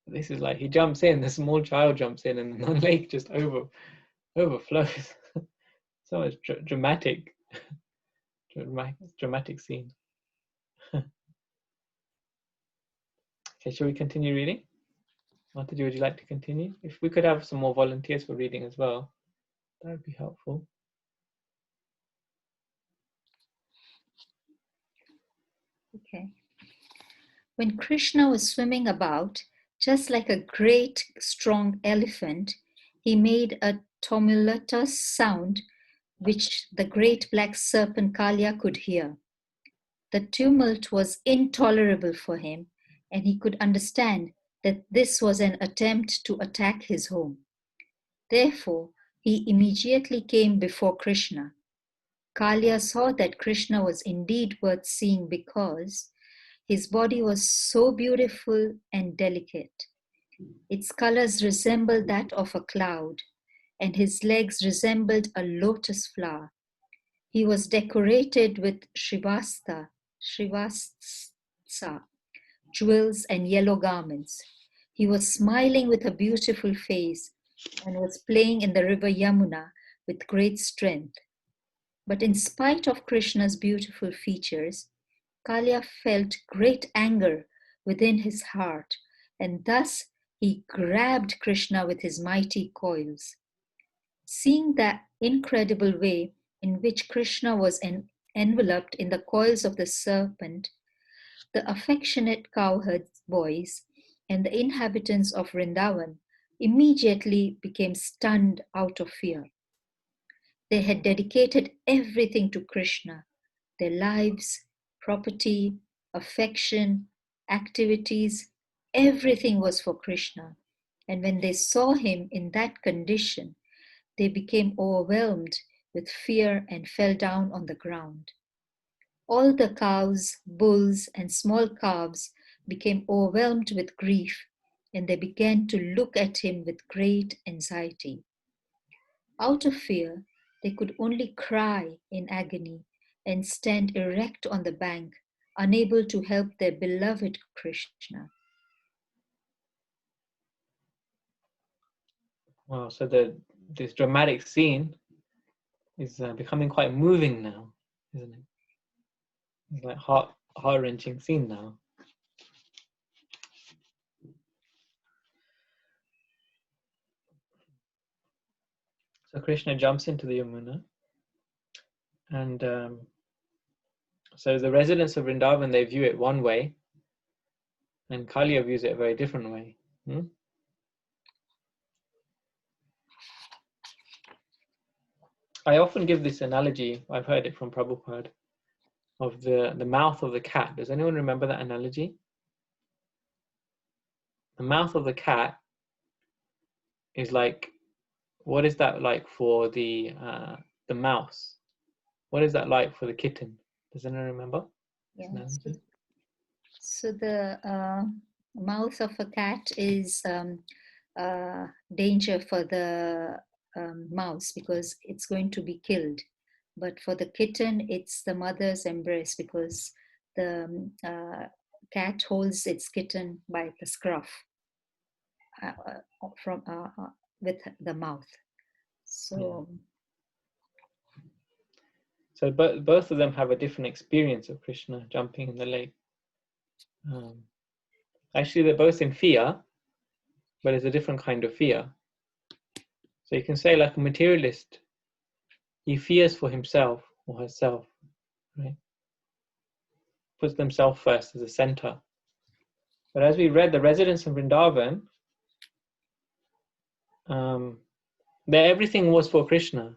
This is like he jumps in, the small child jumps in, and the lake just overflows. So much dramatic scene. Okay, shall we continue reading? Mataji, would you like to continue? If we could have some more volunteers for reading as well, that would be helpful. Okay. When Krishna was swimming about, just like a great strong elephant, he made a tumultuous sound which the great black serpent Kalia could hear. The tumult was intolerable for him, and he could understand that this was an attempt to attack his home. Therefore, he immediately came before Krishna. Kalia saw that Krishna was indeed worth seeing because his body was so beautiful and delicate. Its colors resembled that of a cloud, and his legs resembled a lotus flower. He was decorated with shrivastha, jewels and yellow garments. He was smiling with a beautiful face and was playing in the river Yamuna with great strength. But in spite of Krishna's beautiful features, Kalia felt great anger within his heart, and thus he grabbed Krishna with his mighty coils. Seeing the incredible way in which Krishna was enveloped in the coils of the serpent, the affectionate cowherd boys and the inhabitants of Vrindavan immediately became stunned out of fear. They had dedicated everything to Krishna, their lives, property, affection, activities, everything was for Krishna. And when they saw him in that condition, they became overwhelmed with fear and fell down on the ground. All the cows, bulls, and small calves became overwhelmed with grief, and they began to look at him with great anxiety. Out of fear, they could only cry in agony and stand erect on the bank, unable to help their beloved Krishna. Wow, so this dramatic scene is becoming quite moving now, isn't it? It's like heart-wrenching scene now. So Krishna jumps into the Yamuna, and so the residents of Vrindavan, they view it one way, and Kaliya views it a very different way. I often give this analogy, I've heard it from Prabhupada, of the mouth of the cat. Does anyone remember that analogy? The mouth of the cat is like, what is that like for the mouse? What is that like for the kitten? Does anyone remember? Yes. So the mouth of a cat is danger for the mouse because it's going to be killed. But for the kitten, it's the mother's embrace because the cat holds its kitten by the scruff with the mouth. So, so both of them have a different experience of Krishna jumping in the lake. Actually, they're both in fear, but it's a different kind of fear. So you can say, like a materialist, he fears for himself or herself, right? Puts themselves first as a center. But as we read, the residents of Vrindavan, everything was for Krishna.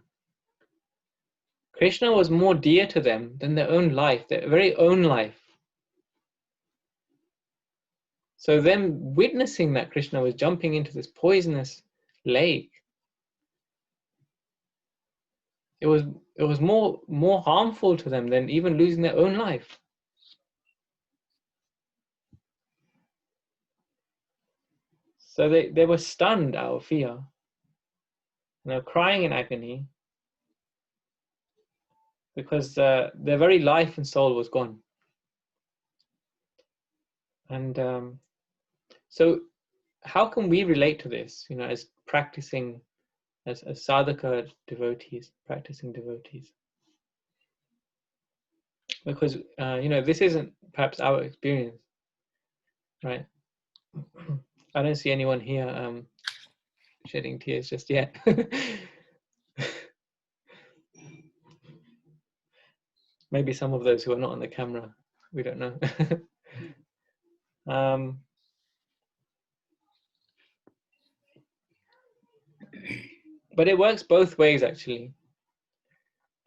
Krishna was more dear to them than their own life, their very own life. So them witnessing that Krishna was jumping into this poisonous lake, it was more harmful to them than even losing their own life. So they were stunned out of fear, crying in agony, because their very life and soul was gone. And so how can we relate to this, as practicing, as sadhaka devotees, practicing devotees? Because, this isn't perhaps our experience, right? I don't see anyone here shedding tears just yet. Maybe some of those who are not on the camera, we don't know. But it works both ways, actually.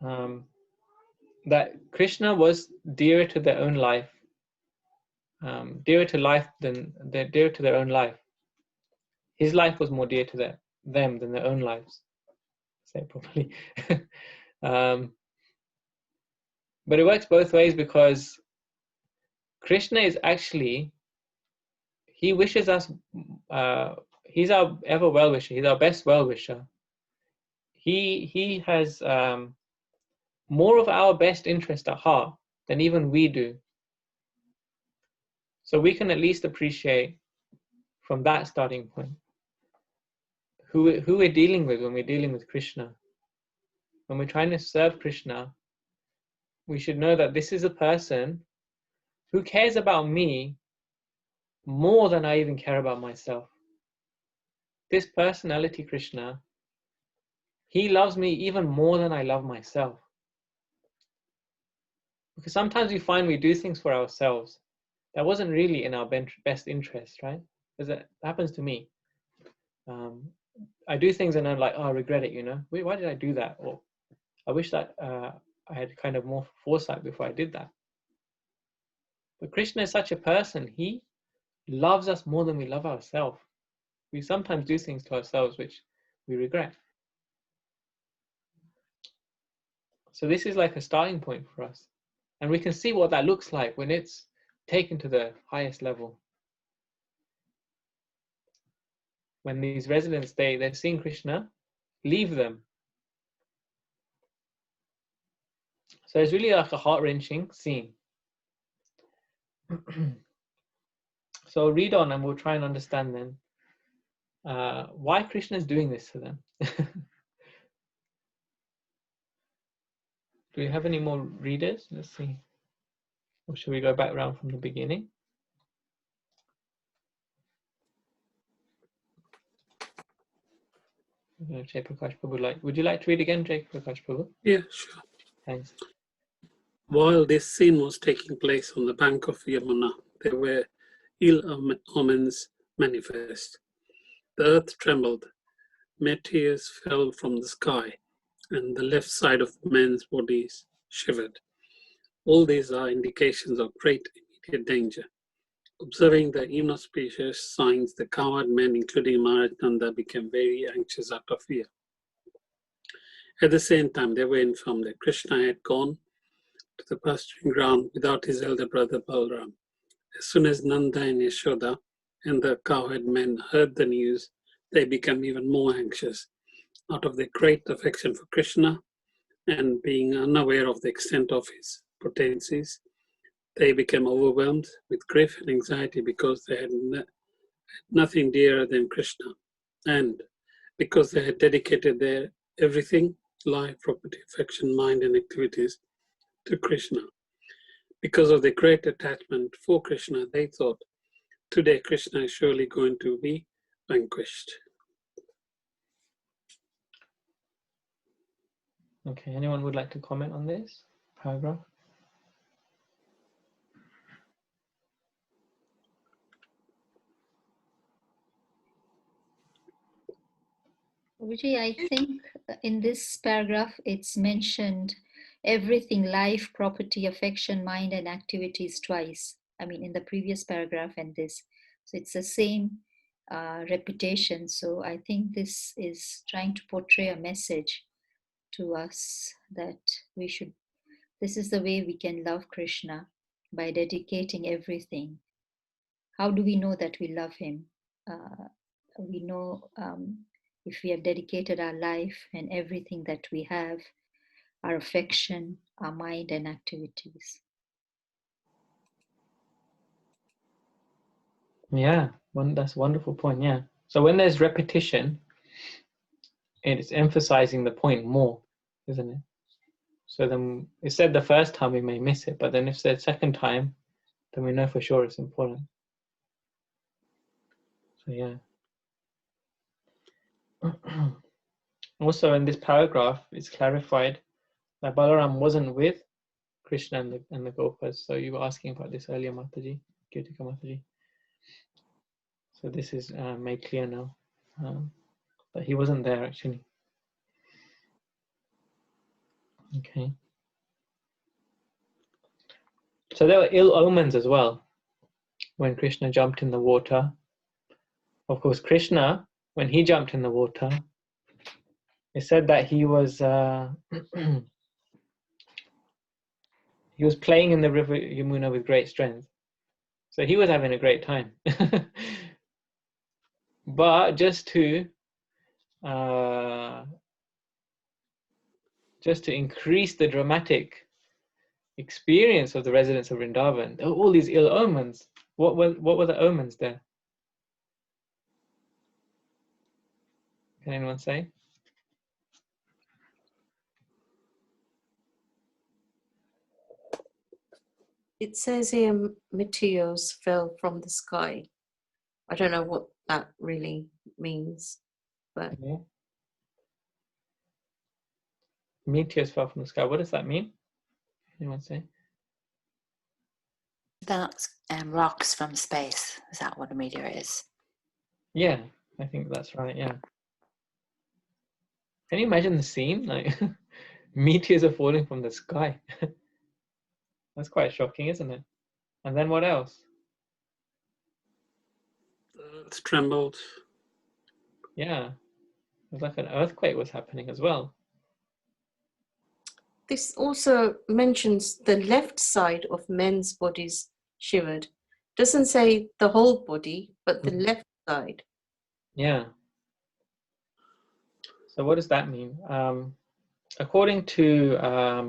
That Krishna was dearer to their own life, dearer to their own life. His life was more dear to them than their own lives. Say it properly. But it works both ways because Krishna is actually, he wishes us, he's our ever well-wisher, he's our best well-wisher. He has more of our best interest at heart than even we do. So we can at least appreciate from that starting point who we're dealing with when we're dealing with Krishna. When we're trying to serve Krishna, we should know that this is a person who cares about me more than I even care about myself. This personality, Krishna, he loves me even more than I love myself. Because sometimes we find we do things for ourselves that wasn't really in our best interest, right? Because that happens to me. I do things and I'm like, oh, I regret it, you know? Wait, why did I do that? Or I wish that I had kind of more foresight before I did that. But Krishna is such a person. He loves us more than we love ourselves. We sometimes do things to ourselves which we regret. So this is like a starting point for us. And we can see what that looks like when it's taken to the highest level. When these residents, they're seeing Krishna leave them. So it's really like a heart-wrenching scene. So I'll read on and we'll try and understand then why Krishna is doing this to them. Do we have any more readers? Let's see. Or should we go back around from the beginning? Jai Prakash Prabhu, would you like to read again, Jai Prakash Prabhu? Yeah, sure. Thanks. While this scene was taking place on the bank of Yamuna, there were ill omens manifest. The earth trembled, meteors fell from the sky, and the left side of men's bodies shivered. All these are indications of great immediate danger. Observing the inauspicious signs, the cowherd men, including Maharaj Nanda, became very anxious out of fear. At the same time, they were informed that Krishna had gone to the pasturing ground without his elder brother Balram. As soon as Nanda and Yashoda and the cowherd men heard the news, they became even more anxious. Out of their great affection for Krishna and being unaware of the extent of his potencies, they became overwhelmed with grief and anxiety because they had nothing dearer than Krishna, and because they had dedicated their everything, life, property, affection, mind, and activities to Krishna. Because of their great attachment for Krishna, they thought, today Krishna is surely going to be vanquished. Okay, anyone would like to comment on this paragraph? Vijay, I think in this paragraph it's mentioned everything, life, property, affection, mind, and activities twice. I mean, in the previous paragraph and this. So it's the same repetition. So I think this is trying to portray a message to us that we should, this is the way we can love Krishna, by dedicating everything. How do we know that we love him? We know if we have dedicated our life and everything that we have, our affection, our mind, and activities. Yeah, that's a wonderful point. Yeah. So when there's repetition, it's emphasizing the point more, isn't it? So then it's said the first time we may miss it, but then if it's said second time, then we know for sure it's important. So yeah. Also in this paragraph, it's clarified that Balaram wasn't with Krishna and the Gopas. So you were asking about this earlier, Mataji, Kirtika Mataji. So this is made clear now, that he wasn't there actually. Okay. So there were ill omens as well when Krishna jumped in the water. Of course, Krishna, when he jumped in the water, it said that he was he was playing in the river Yamuna with great strength. So he was having a great time. But just to increase the dramatic experience of the residents of Vrindavan, all these ill omens. What were the omens there? Can anyone say? It says here meteors fell from the sky. I don't know what that really means, but Yeah. meteors fell from the sky. What does that mean? Anyone say? That's rocks from space. Is that what a meteor is? Yeah, I think that's right. Yeah. Can you imagine the scene? Like meteors are falling from the sky. That's quite shocking, isn't it? And then what else? It's trembled. Yeah, it was like an earthquake was happening as well. This also mentions the left side of men's bodies shivered. Doesn't say the whole body, but the left side. Yeah. So what does that mean? According to, I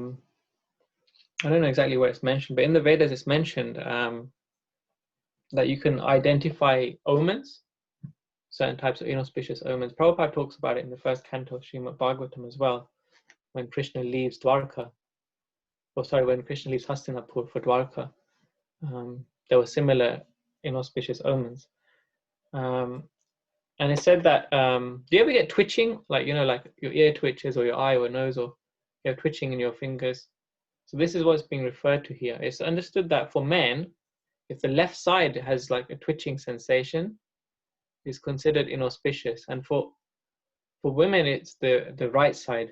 don't know exactly where it's mentioned, but in the Vedas it's mentioned that you can identify omens, certain types of inauspicious omens. Prabhupada talks about it in the first canto of Srimad Bhagavatam as well, when Krishna leaves Dwarka, when Krishna leaves Hastinapur for Dwarka. There were similar inauspicious omens. And it said that, do you ever get twitching? Like, like your ear twitches or your eye or nose, or you have twitching in your fingers. So this is what's being referred to here. It's understood that for men, if the left side has like a twitching sensation, it's considered inauspicious. And for women, it's the right side.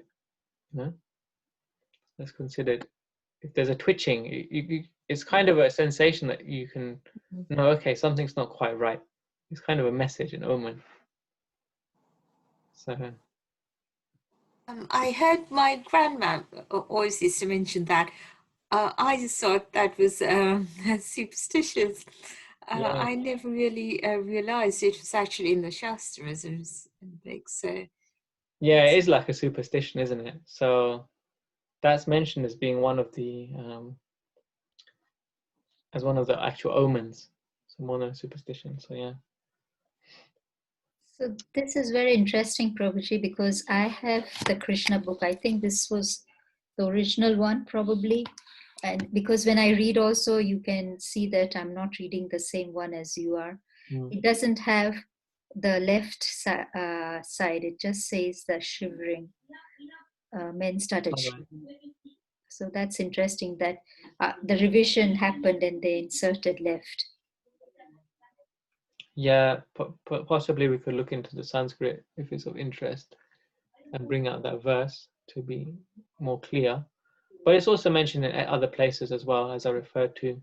That's considered. If there's a twitching, it's kind of a sensation that you can know, okay, something's not quite right. It's kind of a message, an omen. So. I heard my grandma always used to mention that. I just thought that was superstitious. Yeah. I never really realized it was actually in the Shastras and things. So yeah, it is like a superstition, isn't it? So that's mentioned as being one of the actual omens. So more than a superstition. So yeah. So this is very interesting, Prabhuji, because I have the Krishna book. I think this was the original one, probably. And because when I read also, you can see that I'm not reading the same one as you are. It doesn't have the left side. It just says the shivering. Men started shivering. So that's interesting that the revision happened and they inserted left. Yeah, possibly we could look into the Sanskrit if it's of interest and bring out that verse to be more clear. But it's also mentioned in other places as well, as I referred to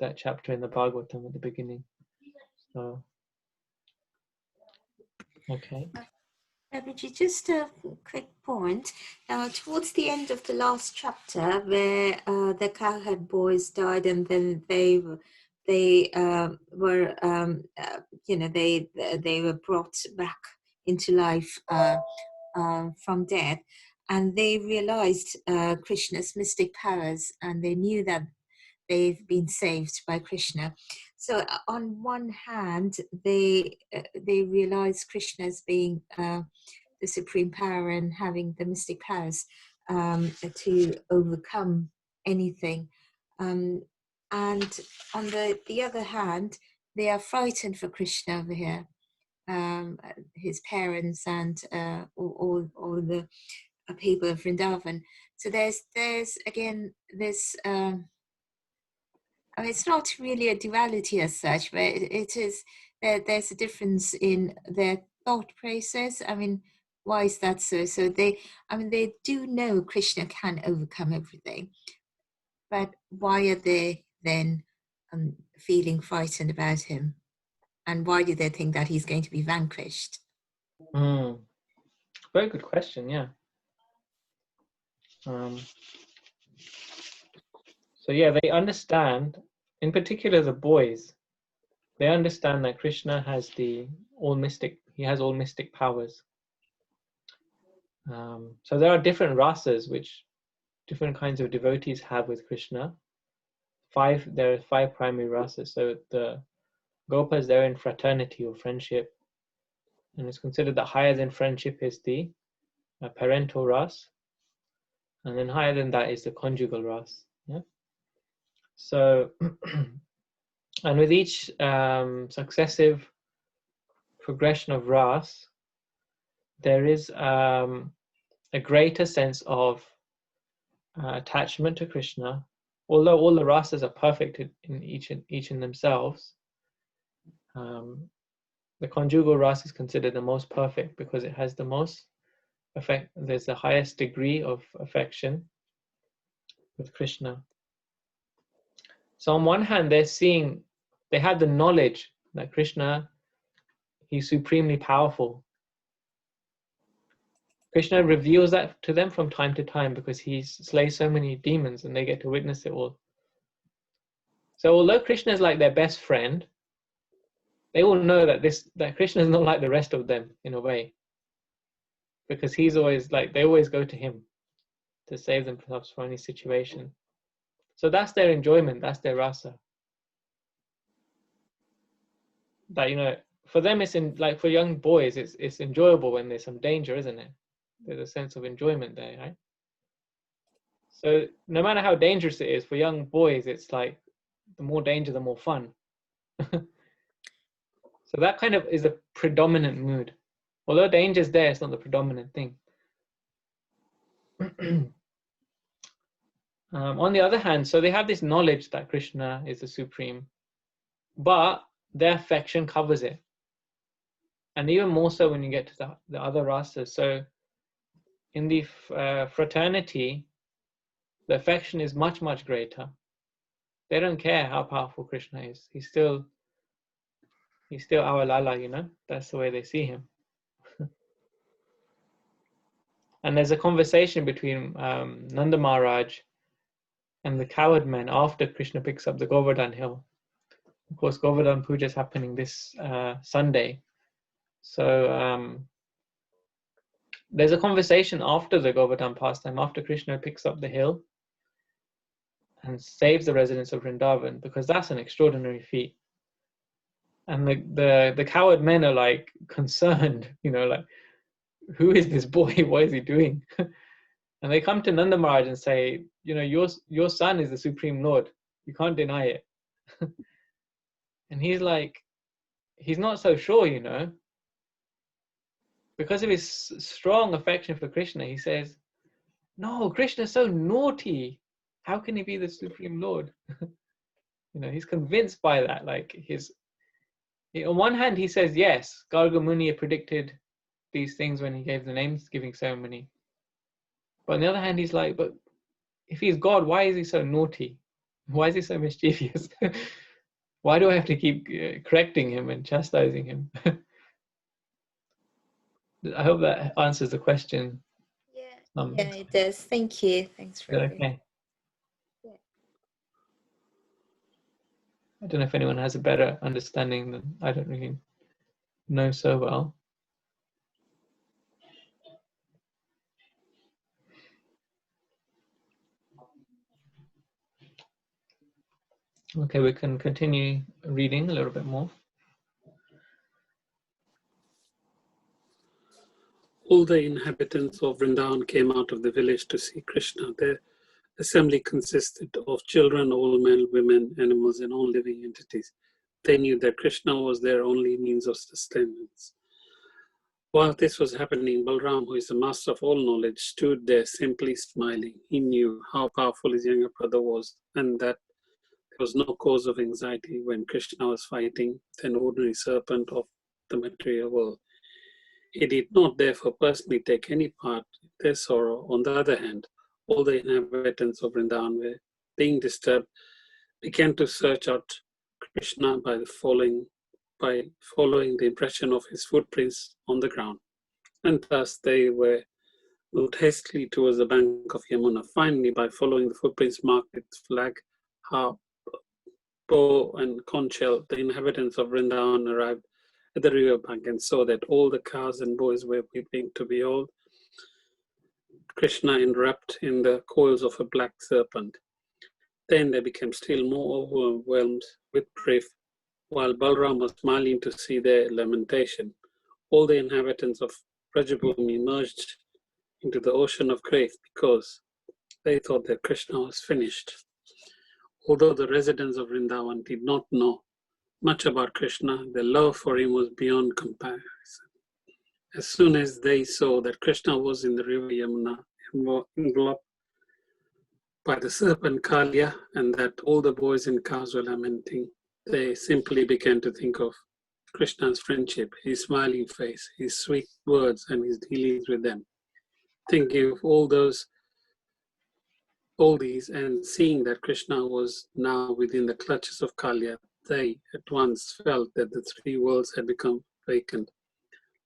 that chapter in the Bhagavatam at the beginning. So, okay. Abhijit, just a quick point. Towards the end of the last chapter, where the cowherd boys died, and then they were brought back into life from death, and they realized Krishna's mystic powers, and they knew that they've been saved by Krishna. So on one hand, they realize Krishna as being the supreme power and having the mystic powers to overcome anything. And on the other hand, they are frightened for Krishna over here, his parents and all the people of Vrindavan. So there's again this. I mean, it's not really a duality as such, but it is there's a difference in their thought process. I mean, why is that so? So they do know Krishna can overcome everything, but why are they then feeling frightened about him? And why do they think that he's going to be vanquished? Very good question, yeah. So yeah, they understand, in particular the boys, they understand that Krishna has all mystic powers. So there are different rasas which different kinds of devotees have with Krishna. There are 5 primary rasas. So the Gopas, they're in fraternity or friendship. And it's considered that higher than friendship is the parental ras. And then higher than that is the conjugal ras. Yeah. So, and with each successive progression of ras, there is a greater sense of attachment to Krishna. Although all the rasas are perfect in each in themselves, the conjugal rasa is considered the most perfect because it has the most affect. There's the highest degree of affection with Krishna. So on one hand, they have the knowledge that Krishna, he's supremely powerful. Krishna reveals that to them from time to time because he slays so many demons and they get to witness it all. So although Krishna is like their best friend, they all know that Krishna is not like the rest of them in a way, because he's always like, they always go to him to save themselves from any situation. So that's their enjoyment, that's their rasa. That, you know, for them it's like for young boys, it's enjoyable when there's some danger, isn't it? There's a sense of enjoyment there, right? So no matter how dangerous it is, for young boys, it's like the more danger, the more fun. So that kind of is a predominant mood. Although danger is there, it's not the predominant thing. On the other hand, so they have this knowledge that Krishna is the supreme, but their affection covers it. And even more so when you get to the other rasas. So in the fraternity, the affection is much, much greater. They don't care how powerful Krishna is. He's still our Lala, you know. That's the way they see him. And there's a conversation between Nanda Maharaj and the coward men after Krishna picks up the Govardhan hill. Of course, Govardhan Puja is happening this Sunday. So there's a conversation after the Govardhan pastime, after Krishna picks up the hill and saves the residents of Vrindavan, because that's an extraordinary feat. And the coward men are like concerned, you know, like, who is this boy? What is he doing? And they come to Nanda Maharaj and say, you know, your son is the Supreme Lord. You can't deny it. And he's like, he's not so sure, you know. Because of his strong affection for Krishna, he says, no, Krishna's so naughty. How can he be the Supreme Lord? You know, he's convinced by that. Like on one hand, he says, yes, Garga Muni predicted these things when he gave the names-giving ceremony. But on the other hand, he's like, but if he's God, why is he so naughty? Why is he so mischievous? Why do I have to keep correcting him and chastising him? I hope that answers the question. Yeah, yeah, it does. Thank you. Thanks for it. Okay. Yeah. I don't know if anyone has a better understanding than I don't really know so well. Okay, we can continue reading a little bit more. All the inhabitants of Vrindavan came out of the village to see Krishna. Their assembly consisted of children, old men, women, animals, and all living entities. They knew that Krishna was their only means of sustenance. While this was happening, Balram, who is the master of all knowledge, stood there simply smiling. He knew how powerful his younger brother was, and that there was no cause of anxiety when Krishna was fighting an ordinary serpent of the material world. He did not therefore personally take any part in their sorrow. On the other hand, all the inhabitants of Vrindavan were being disturbed, began to search out Krishna by following the impression of his footprints on the ground. And thus they were moved hastily towards the bank of Yamuna. Finally, by following the footprints marked with flag, harp, bow, and conch shell, the inhabitants of Vrindavan arrived at the river bank and saw that all the cows and boys were weeping to behold Krishna enwrapped in the coils of a black serpent. Then they became still more overwhelmed with grief, while Balram was smiling to see their lamentation. All the inhabitants of Brajabhumi merged into the ocean of grief because they thought that Krishna was finished. Although the residents of Vrindavan did not know much about Krishna, their love for him was beyond comparison. as soon as they saw that Krishna was in the river Yamuna, enveloped by the serpent Kalya, and that all the boys in cows were lamenting, they simply began to think of Krishna's friendship, his smiling face, his sweet words, and his dealings with them. Thinking of all these, and seeing that Krishna was now within the clutches of Kalya, they at once felt that the three worlds had become vacant.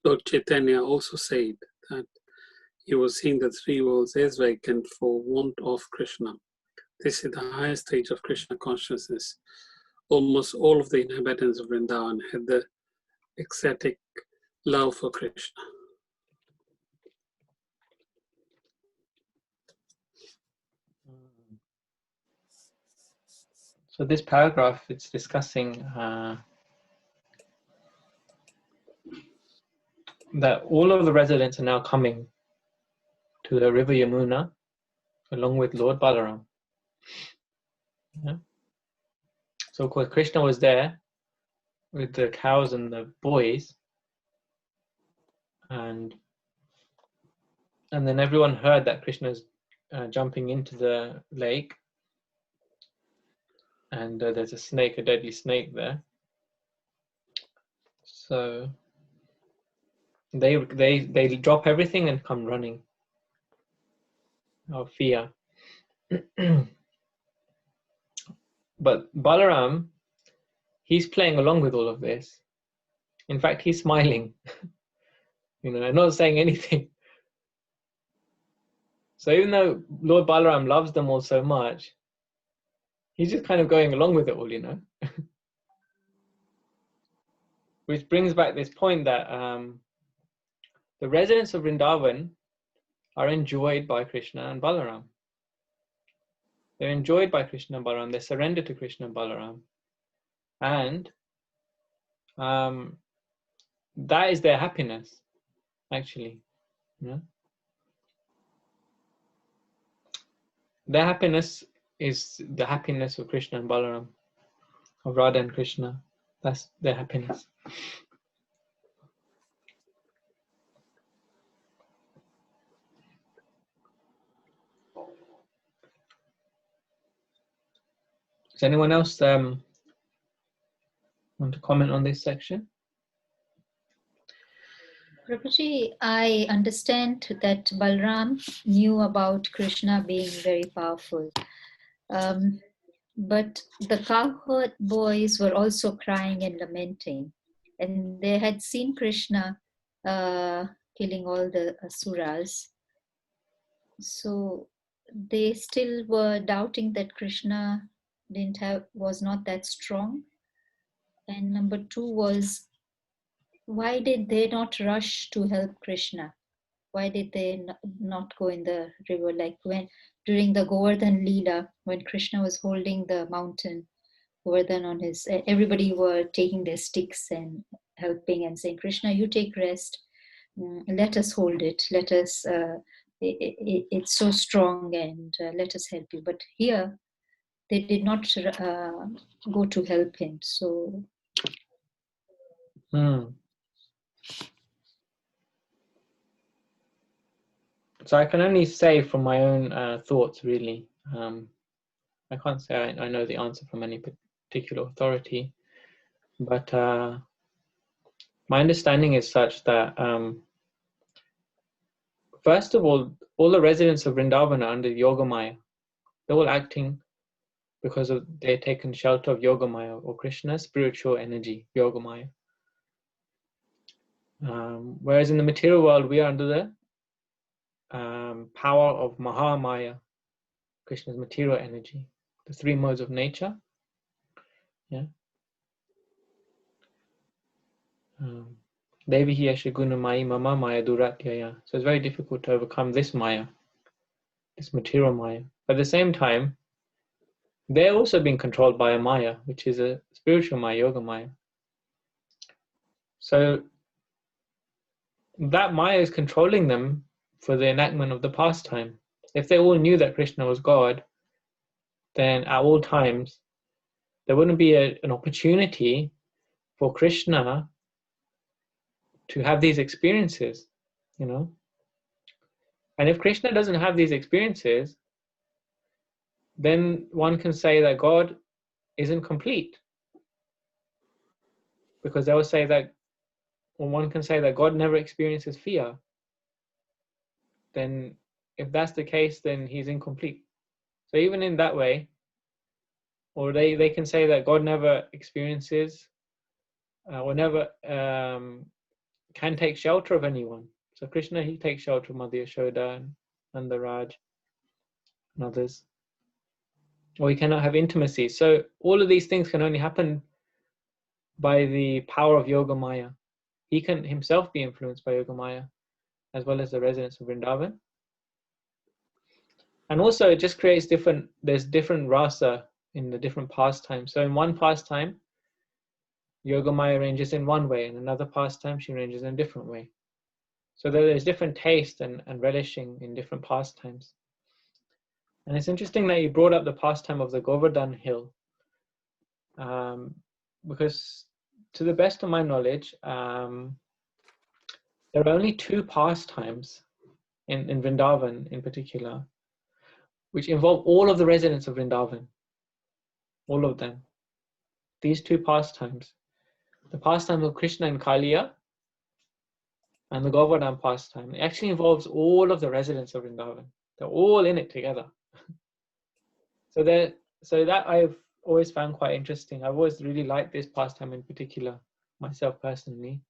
Lord Chaitanya also said that he was seeing the three worlds as vacant for want of Krishna. This is the highest stage of Krishna consciousness. Almost all of the inhabitants of Vrindavan had the ecstatic love for Krishna. So this paragraph, it's discussing that all of the residents are now coming to the river Yamuna along with Lord Balaram. Yeah. So of course Krishna was there with the cows and the boys, and then everyone heard that Krishna's jumping into the lake, and there's a snake, a deadly snake there. So they drop everything and come running out of fear. But Balaram, he's playing along with all of this. In fact, he's smiling, and not saying anything. So even though Lord Balaram loves them all so much, he's just kind of going along with it all, Which brings back this point that the residents of Vrindavan are enjoyed by Krishna and Balaram. They're enjoyed by Krishna and Balaram. They surrender to Krishna and Balaram. And that is their happiness, actually. Their happiness is the happiness of Krishna and Balaram, of Radha and Krishna. That's their happiness. Does anyone else want to comment on this section? Prabhuji, I understand that Balram knew about Krishna being very powerful. But the cowherd boys were also crying and lamenting. And they had seen Krishna killing all the asuras. So they still were doubting that Krishna was not that strong. And number two was, why did they not rush to help Krishna? Why did they not go in the river? Like when during the Govardhan Leela, when Krishna was holding the mountain Govardhan on his, everybody were taking their sticks and helping and saying, Krishna, you take rest. Let us hold it. Let us, it's so strong, and let us help you. But here, they did not go to help him. So. So I can only say from my own thoughts, really. I can't say I know the answer from any particular authority, but my understanding is such that, first of all the residents of Vrindavan are under Yogamaya. They're all acting because they've taken shelter of Yogamaya, or Krishna's spiritual energy, Yogamaya. Whereas in the material world, we are under the power of Mahamaya, Krishna's material energy, the three modes of nature. Yeah. Devi Yasha Guna Maya Mama Maya Duratyaya. So it's very difficult to overcome this Maya, this material Maya. But at the same time, they're also being controlled by a Maya, which is a spiritual Maya, Yoga Maya. So that Maya is controlling them for the enactment of the pastime. If they all knew that Krishna was God, then at all times there wouldn't be an opportunity for Krishna to have these experiences, you know. And if Krishna doesn't have these experiences, then one can say that God isn't complete. Because they will say that, or one can say that God never experiences fear. Then if that's the case, then he's incomplete. So even in that way, or they can say that God never experiences or never can take shelter of anyone. So Krishna, he takes shelter of Mother Yashoda and Nandaraj and others. Or he cannot have intimacy. So all of these things can only happen by the power of Yoga Maya. He can himself be influenced by Yoga Maya, as well as the residents of Vrindavan. And also it just creates there's different rasa in the different pastimes. So in one pastime, Yoga Maya ranges in one way, and another pastime she ranges in a different way. So there's different taste and relishing in different pastimes. And it's interesting that you brought up the pastime of the Govardhan hill, because to the best of my knowledge, there are only two pastimes in Vrindavan in particular, which involve all of the residents of Vrindavan, all of them. These two pastimes, the pastime of Krishna and Kaliya, and the Govardhan pastime, it actually involves all of the residents of Vrindavan. They're all in it together. So that I've always found quite interesting. I've always really liked this pastime in particular, myself personally,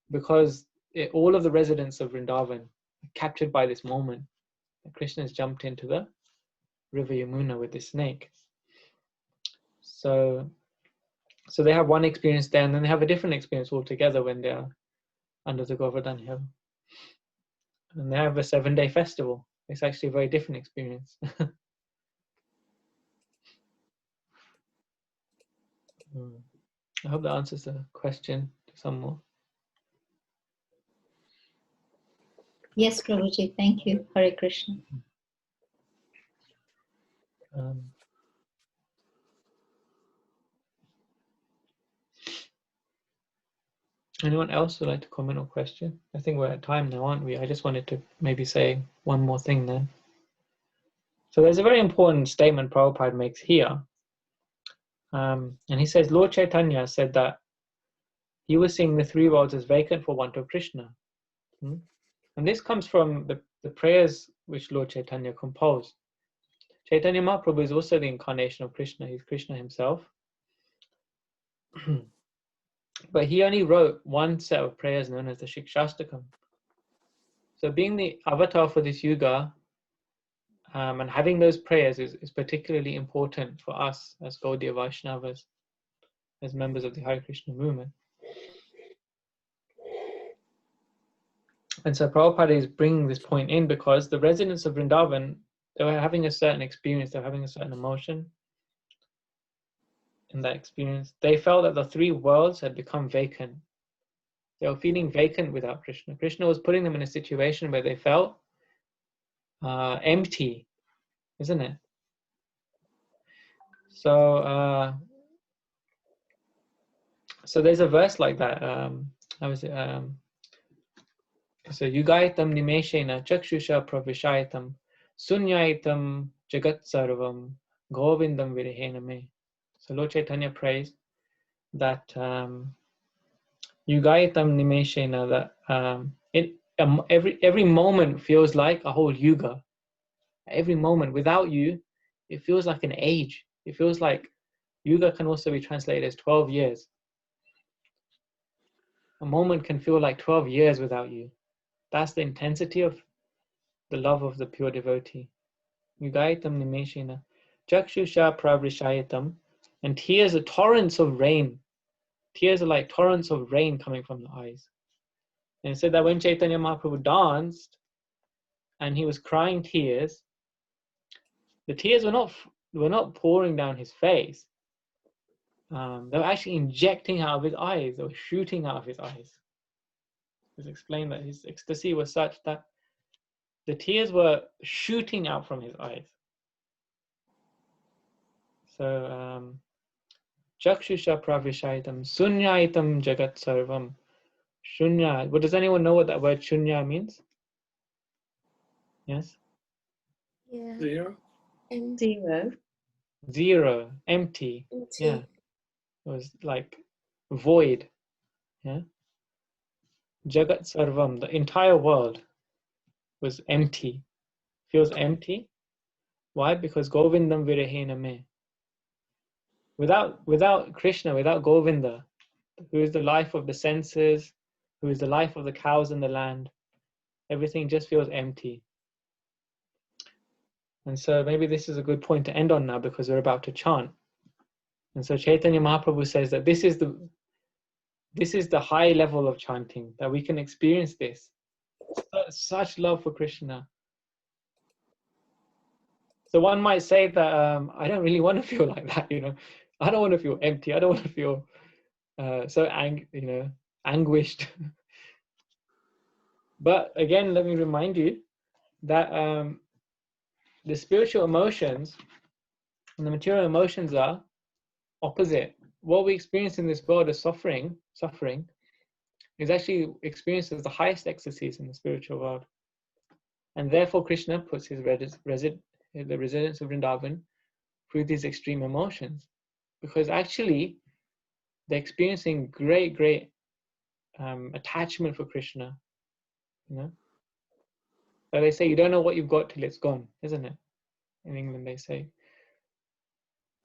because all of the residents of Vrindavan are captured by this moment. Krishna has jumped into the river Yamuna with this snake. So they have one experience there, and then they have a different experience altogether when they're under the Govardhan hill. And they have a 7-day festival. It's actually a very different experience. I hope that answers the question some more. Yes, Prabhuji, thank you. Hare Krishna. Anyone else would like to comment or question? I think we're at time now, aren't we? I just wanted to maybe say one more thing then. So there's a very important statement Prabhupada makes here. And he says, Lord Chaitanya said that he was seeing the three worlds as vacant for want of Krishna. And this comes from the prayers which Lord Chaitanya composed. Chaitanya Mahaprabhu is also the incarnation of Krishna. He's Krishna himself. But he only wrote one set of prayers known as the Shikshastakam. So being the avatar for this yuga and having those prayers is particularly important for us as Gaudiya Vaishnavas, as members of the Hare Krishna movement. And so Prabhupada is bringing this point in because the residents of Vrindavan, they were having a certain experience, they were having a certain emotion. In that experience, they felt that the three worlds had become vacant. They were feeling vacant without Krishna. Krishna was putting them in a situation where they felt empty, isn't it? So, so there's a verse like that. How is it? So Yugaitam Nimeshena Chakshusha Pravishaitam Sunyaitam Jagat Sarvam Govindam Virihena Me. So Lord Chaitanya prays that Yugaitam Nimeshena, that every moment feels like a whole yuga. Every moment without you, it feels like an age. It feels like yuga can also be translated as 12 years. A moment can feel like 12 years without you. That's the intensity of the love of the pure devotee. Yugaitam Nimeshena Chakshusha Pravrishayatam. And tears are torrents of rain. Tears are like torrents of rain coming from the eyes. And it said that when Chaitanya Mahaprabhu danced and he was crying tears, the tears were not pouring down his face. They were actually injecting out of his eyes. They were shooting out of his eyes. It's explained that his ecstasy was such that the tears were shooting out from his eyes. So, Chakshusha Pravishaitam Sunyaitam Jagat Sarvam Shunya. But does anyone know what that word shunya means? Yes? Yeah. Zero. Zero. Zero, empty. Yeah. It was like void. Yeah. Jagat Sarvam, the entire world was empty. Feels empty. Why? Because Govindam Virahena Me. Without Krishna, without Govinda, who is the life of the senses, who is the life of the cows in the land, everything just feels empty. And so maybe this is a good point to end on now, because we're about to chant. And so Chaitanya Mahaprabhu says that this is the high level of chanting, that we can experience this. Such love for Krishna. So one might say that I don't really want to feel like that, you know. I don't want to feel empty. I don't want to feel anguished. But again, let me remind you that the spiritual emotions and the material emotions are opposite. What we experience in this world as suffering is actually experienced as the highest ecstasies in the spiritual world. And therefore Krishna puts his the residents of Vrindavan through these extreme emotions, because actually they're experiencing great attachment for Krishna. You know, so they say you don't know what you've got till it's gone, isn't it? In England they say.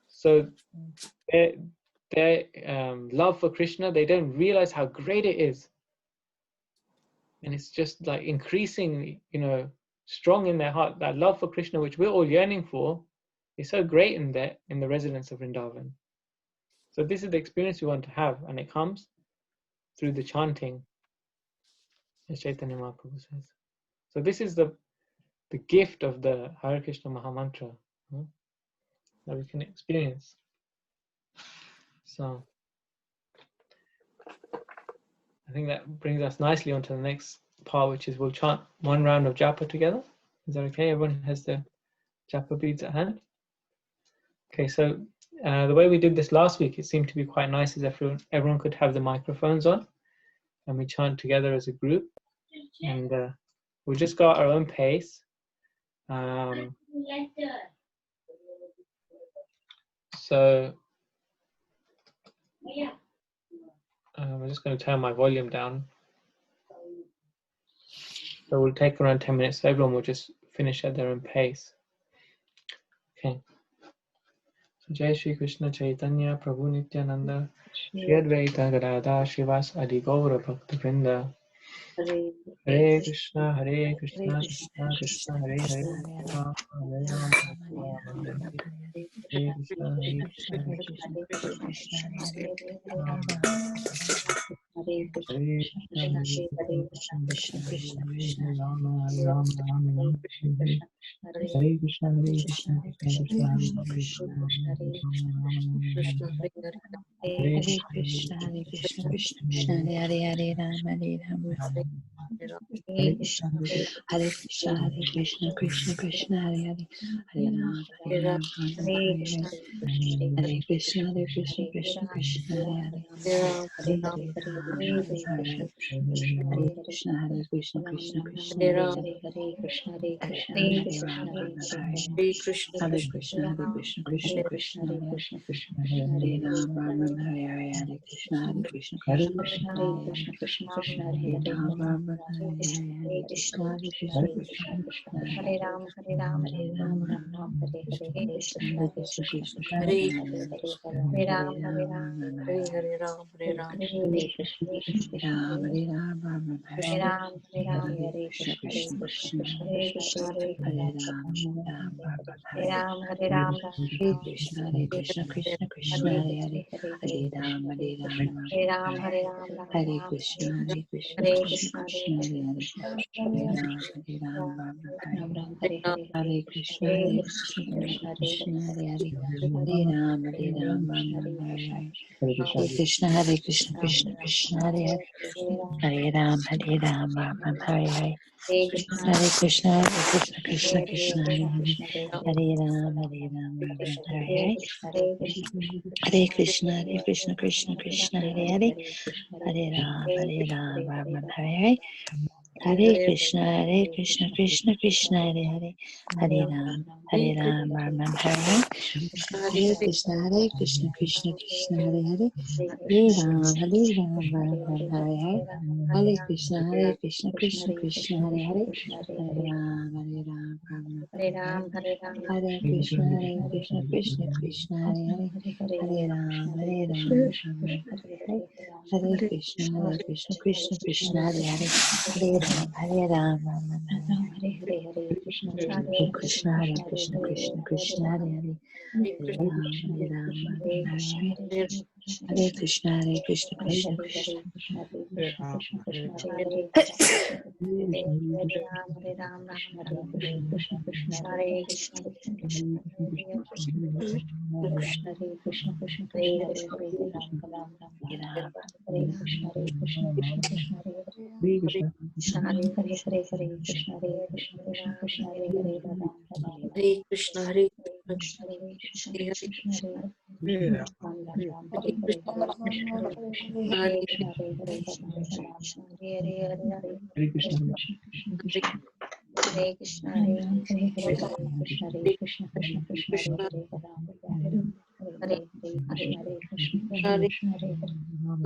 So their love for Krishna, they don't realize how great it is, and it's just like increasingly, you know, strong in their heart. That love for Krishna, which we're all yearning for, is so great in the residents of Vrindavan. So this is the experience we want to have, and it comes through the chanting, as Chaitanya Mahaprabhu says. So this is the gift of the Hare Krishna Mahamantra that we can experience. So I think that brings us nicely onto the next part, which is we'll chant one round of japa together. Is that okay? Everyone has their japa beads at hand? Okay, so the way we did this last week, it seemed to be quite nice, is everyone could have the microphones on, and we chant together as a group, and we'll just go at our own pace. So I'm just going to turn my volume down. So we'll take around 10 minutes, so everyone will just finish at their own pace. Okay. So Jai Shri Krishna Chaitanya Prabhu Nityananda Shri Advaita Gadadhar Shivas Adi Gaura Bhakta Vrinda. Hare Krishna Krishna Krishna Hare Hare Ram Hare Ram Hare Krishna Hare Krishna, Krishna Krishna, Hare Ram Hare Krishna, Hare Krishna Krishna, Krishna, Krishna Hare Krishna, Ram Hare Hare Ram Krishna, Ram Ram Hare Hare Hare Krishna Krishna Krishna Krishna, Hare Krishna Hare Krishna, Ram Hare Ram Krishna, Hare Hare Hare Hare Krishna Krishna, Hare Krishna, Krishna Krishna Krishna, Hare Hare Ram, Hare Ram, Hare Hare Krishna Hare Krishna, Hare Krishna, Krishna Krishna, Hare Hare, Hare Ram, Hare Ram, Ram Hare Hare Hare, Krishna, Hare Hare Krishna, Hare Krishna, Hare Krishna Ram, Krishna, Hare Hare Ram, Hare, Hare Hare Hare, Hare Hare Ram, Hare, Ram Krishna Hare Krishna Hare, Krishna, Hare Hare Hare, Krishna, Hare Krishna, Ram Krishna Ram Ram, Krishna, Hare Hare Hare, Hare, Hare Krishna, Hare Hare Krishna, Hare Hare Krishna, Ram, Hare Ram Hare, Hare Hare Hare, Krishna, Hare Krishna, Krishna, Hare Ram, Krishna, Krishna Hare Krishna, Krishna, Hare Hare Krishna, Krishna Krishna, Hare Hare Ram, Ram Hare, Hare Hare, Hare Krishna, Hare Krishna, Hare Krishna Krishna Krishna, Hare Hare Krishna, Hare. Krishna Krishna, Hare Hare Hare, Ram, Hare Ram, Hare Krishna, Hare, Hare Hare Krishna, Krishna, Hare Krishna Krishna, Hare Krishna, Krishna Krishna, Hare Hare Hare. Ram, Hare Ram, Hare Hare Ram, Ram, Ram Ram, Ram, Ram, Hare Krishna, Hare, Krishna, Krishna Hare Krishna, Krishna, Krishna Krishna Krishna, Hare Krishna, Hare Hare Hare. Hare, Krishna Hare Hare Ram, Hare Ram, Ram, Ram, Hare Hare Hare. Hare Ram, Hare Ram, Hare Krishna, Krishna Hare Krishna, Ram, Hare Hare Ram, Ram, Ram, Hare Hare Ram, Hare Ram, Hare Hare Krishna, Krishna, Hare Krishna, Krishna, Krishna, Krishna Hare Krishna, Hare Hare Hare, Ram, Hare Ram, Ram, Ram, Hare Hare Ram, Hare Ram, Ram Hare Ram, Krishna, Hare Krishna, Krishna Krishna, Hare Hare Krishna, Hare. Hare Hare Hare Ram, Krishna, Hare Hare Ram, Krishna, Ram, Hare Ram, Ram, Hare Hare Ram, Ram Hare Ram, Krishna, Hare Krishna, Hare Krishna Krishna, Hare Krishna, Krishna, Hare Hare. Krishna Krishna, Hare Hare Ram, Hare Ram, Ram, Ram, Ram, Ram Hare Ram, Hare Hare, Hare Hare Krishna, Krishna, Hare Hare Krishna, Krishna, Krishna Krishna Hare Krishna, Hare Hare. Hare, Hare Ram, Hare Hare Hare Ram, Ram, Krishna, Ram, Hare Hare Krishna, Hare. Krishna Hare Krishna, Hare Krishna, Ram Krishna Ram, Krishna, Ram Hare Hare. Hare Hare, Hare Ram, Hare Ram, Ram, Ram, Hare Hare. Hare Krishna, Krishna Krishna, Krishna Hare Hare, Hare Ram, Hare Ram, Ram Hare Hare, Hare Krishna, Krishna Krishna, Krishna Hare Hare, Hare Ram, Ram Hare Hare. Hare Krishna, Krishna Krishna, Hare Hare, Hare Ram, Ram Hare Hare. Hare Krishna, Krishna Krishna, Krishna Hare Hare, Hare Ram, Ram Hare Hare. Hare Krishna, Krishna Krishna, Krishna Hare Hare, Hare Ram, Ram Hare Hare. Hare Krishna, Krishna Krishna, Krishna Hare Hare, Hare Ram, Ram Hare. Hare Krishna, Krishna Krishna, Krishna Hare Hare, Hare Ram, Ram Hare Hare. Hare Krishna, Krishna Krishna, Krishna Hare Hare, Hare Ram, Ram Hare Hare. Hare Krishna, Krishna Krishna, Krishna. Hare Krishna, Hare Krishna Krishna, Hare Hare, Hare Ram, Hare Krishna, Krishna Krishna, Hare Hare, Hare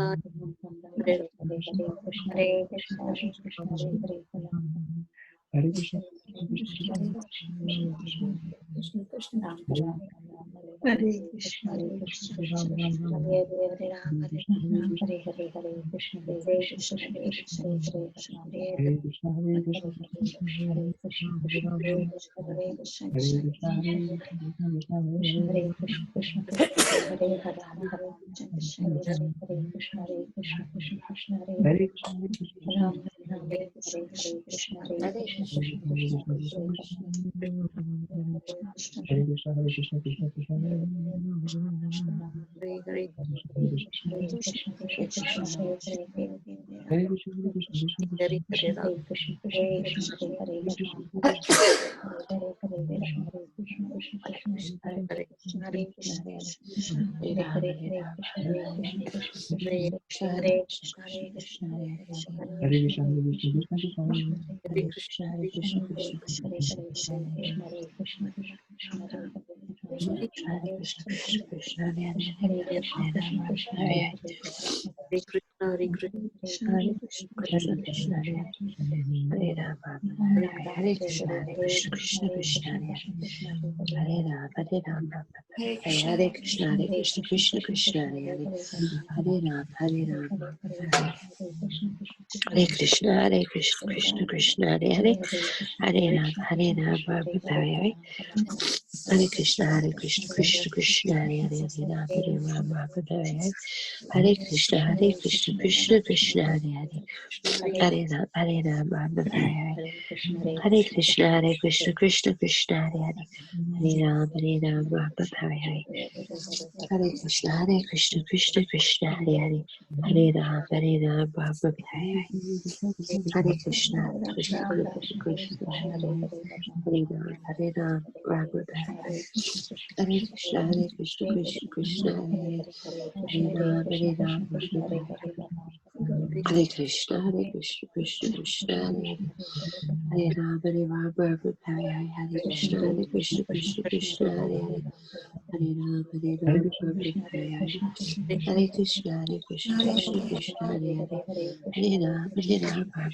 Ram, Ram Hare Hare. Hare Krishna, Krishna Krishna, Hare Hare, Hare Ram, Ram Hare Hare. Hare Krishna, Krishna Krishna, Hare Hare, Hare Ram, Ram Hare Hare. Hare Krishna, Krishna Krishna, Hare Hare, Hare Ram, Ram Hare Hare. Hare Krishna, Krishna Krishna, Hare Hare, Hare Ram, Ram Hare Hare. Hare Krishna, Krishna Krishna, Hare Ram, Ram Hare Hare. Hare Krishna, Krishna Krishna, Hare Ram, Ram Hare Hare. Hare Krishna, Krishna Krishna, Hare Ram, Ram Hare Hare. Hare Krishna, Krishna Krishna, Hare Hare. Hare Ram, Ram Hare Hare. Hare Krishna, Krishna Krishna, Hare Hare. Hare Ram, Ram Hare Hare. Hare Krishna, Krishna Krishna, Hare Hare. Hare Ram, Ram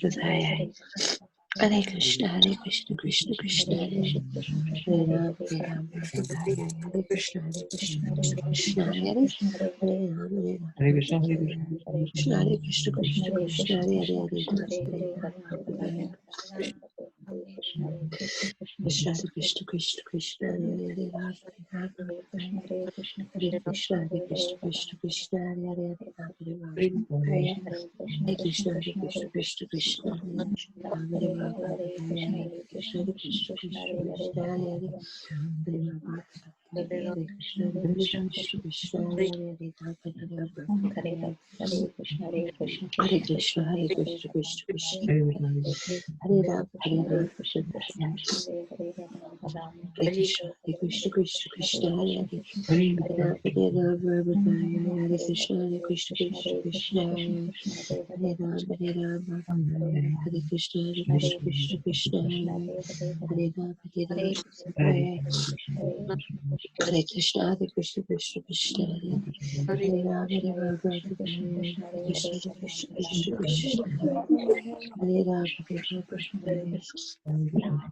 Hare Hare. Hare Krishna, Krishna Krishna, Hare Hare. Hare Ram, Ram Hare Hare. Krishna, Krishna Krishna, Hare Hare. Hare Ram, Ram Hare Hare. Krishna, Krishna Krishna, Hare Hare. Ram, Ram Hare Hare. Hare Krishna, Krishna Krishna, Hare Hare. Hare Ram, Ram Hare Hare. Hare Krishna, Krishna Krishna, Hare Hare Ram, Hare Hare. Hare Krishna, Krishna Krishna, Hare Hare. Hare Ram, Hare Krishna, Hare Krishna, Krishna Krishna, Hare Hare, Hare Krishna, Hare Krishna, Hare Krishna, Hare Krishna, Krishna Krishna, Hare Ram, Hare Ram, Hare Krishna, Hare Krishna, Krishna Krishna, Hare Hare, Hare Ram, Hare Ram, Hare Krishna, Hare Krishna, Krishna Krishna, Hare Ram, Hare Ram, Hare Krishna, Hare Krishna, Krishna Krishna, Hare Hare Ram, Hare Ram, Hare Krishna, Hare Krishna, Krishna Krishna, Hare Ram, Hare Ram, Krishna, Hare Krishna, Krishna Krishna, Hare Ram, Hare Ram,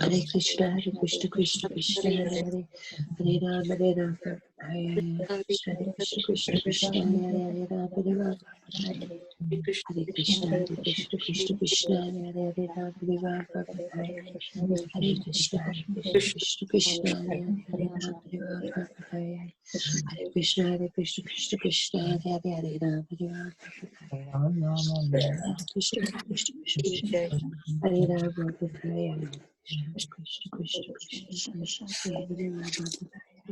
Hare Krishna, Hare Krishna, Krishna Krishna, Hare Hare, Hare Ram, Hare Ram, Hare Krishna, Hare Krishna, Krishna Krishna, Hare Hare, Hare Ram, Hare Ram, Hare Krishna, Hare Krishna, Krishna Krishna, Hare Hare, Hare Ram, Hare Ram, Hare Krishna, Hare Krishna, Krishna Krishna, Hare Hare, Hare Ram, Hare Ram, Hare Krishna, Hare Krishna, Krishna Krishna, Hare Hare, Hare Ram, Hare Ram, Hare Krishna, Hare Krishna, Krishna Krishna, Hare Ram, Hare Krishna, Krishna Krishna, Hare Hare, Hare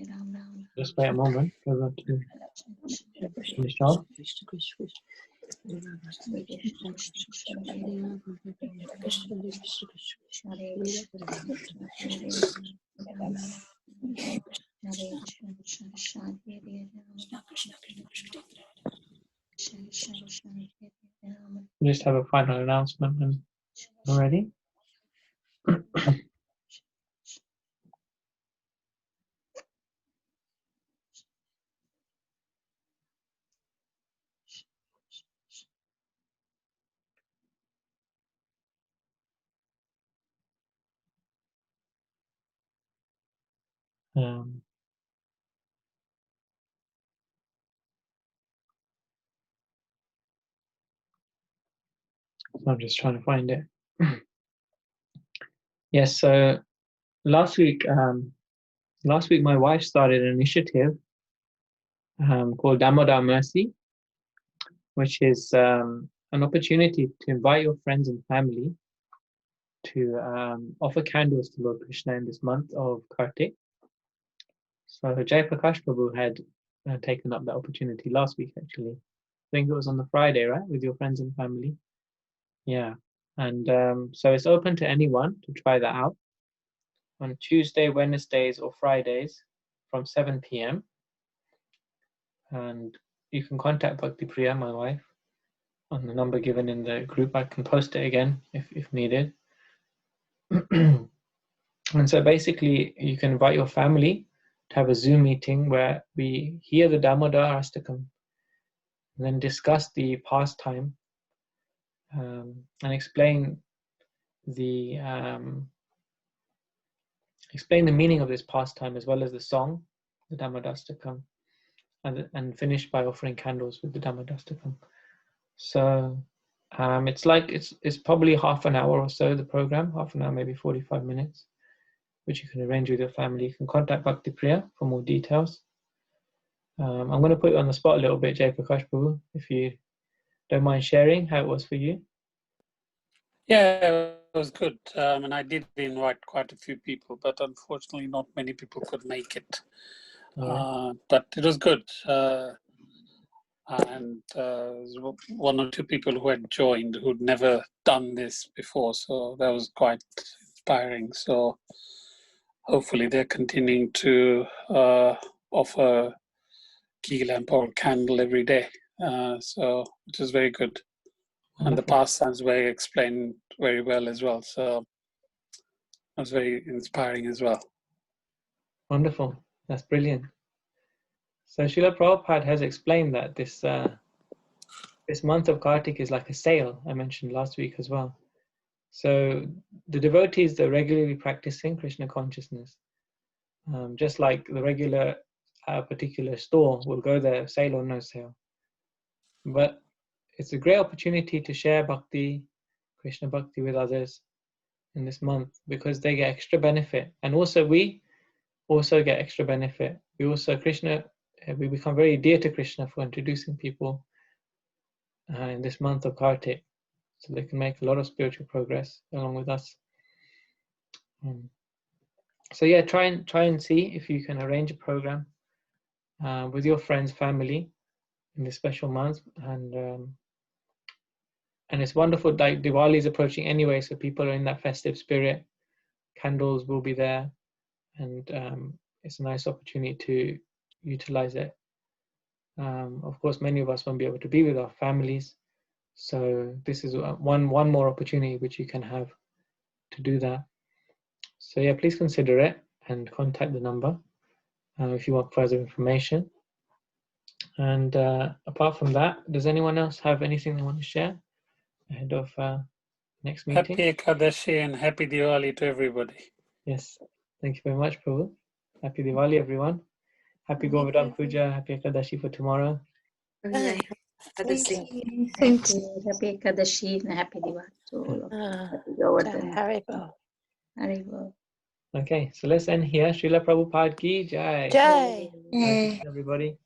Ram, Just wait a moment for them to finish off. Krishna Krishna, Hare Ram, Hare Krishna, Krishna Krishna, Hare Ram, Hare Krishna, Hare Krishna, Krishna We just have a final announcement when we're ready. So I'm just trying to find it. Yes, so last week my wife started an initiative called Damodar Mercy, which is an opportunity to invite your friends and family to offer candles to Lord Krishna in this month of Kartik. So Jai Prakash Prabhu had taken up that opportunity last week, actually. I think it was on the Friday, right, with your friends and family. Yeah, and so it's open to anyone to try that out on Tuesday, Wednesdays, or Fridays from 7 p.m. And you can contact Bhakti Priya, my wife, on the number given in the group. I can post it again if needed. And so basically, you can invite your family to have a Zoom meeting where we hear the Damodar Astakam and then discuss the pastime and explain the meaning of this pastime as well as the song, the Damadastakam, and finish by offering candles with the Damadastakam. So it's probably half an hour or so, the program, half an hour, maybe 45 minutes, which you can arrange with your family. You can contact Bhakti Priya for more details. I'm going to put you on the spot a little bit, Jai Prakash Prabhu, if you don't mind sharing how it was for you. Yeah, it was good. And I did invite quite a few people, but unfortunately not many people could make it. But it was good. And one or two people who had joined who'd never done this before, so that was quite inspiring. So hopefully they're continuing to offer key lamp or candle every day. So which is very good. And the pastimes were explained very well as well. So it was very inspiring as well. Wonderful. That's brilliant. So Srila Prabhupada has explained that this month of Kartik is like a sale, I mentioned last week as well. So the devotees that are regularly practicing Krishna consciousness, just like the regular particular store, will go there, sale or no sale. But it's a great opportunity to share bhakti, Krishna bhakti with others in this month because they get extra benefit. And also we also get extra benefit. We also, we become very dear to Krishna for introducing people in this month of Kartik. So they can make a lot of spiritual progress along with us. So yeah, try and see if you can arrange a program with your friends, family in this special month, and it's wonderful. Like Diwali is approaching anyway, so people are in that festive spirit. Candles will be there, and it's a nice opportunity to utilize it. Of course, many of us won't be able to be with our families, so this is one more opportunity which you can have to do that. So yeah, please consider it and contact the number if you want further information. And apart from that, does anyone else have anything they want to share ahead of next meeting? Happy Ekadashi and happy Diwali to everybody. Yes, thank you very much, Prabhu. Happy Diwali, everyone. Happy Govardhan Puja, happy Ekadashi for tomorrow. Yeah. Thank you. Happy Ekadashi and happy Diwali to all of you. Happy Govardhan. Haribo. Haribo. Okay, so let's end here. Srila Prabhupada ki jai. Jai. Hare Krishna, everybody.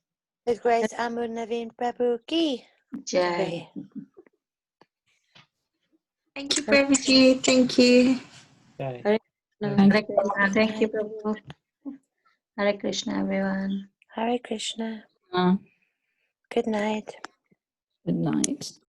His Grace Amu Naveen Prabhu ki Jai. Thank you, Prabhuji. Thank you. Jai. Hare Hare Krishna. Thank you, Prabhu. Hare Krishna, everyone. Hare Krishna. Uh, Good night. Good night.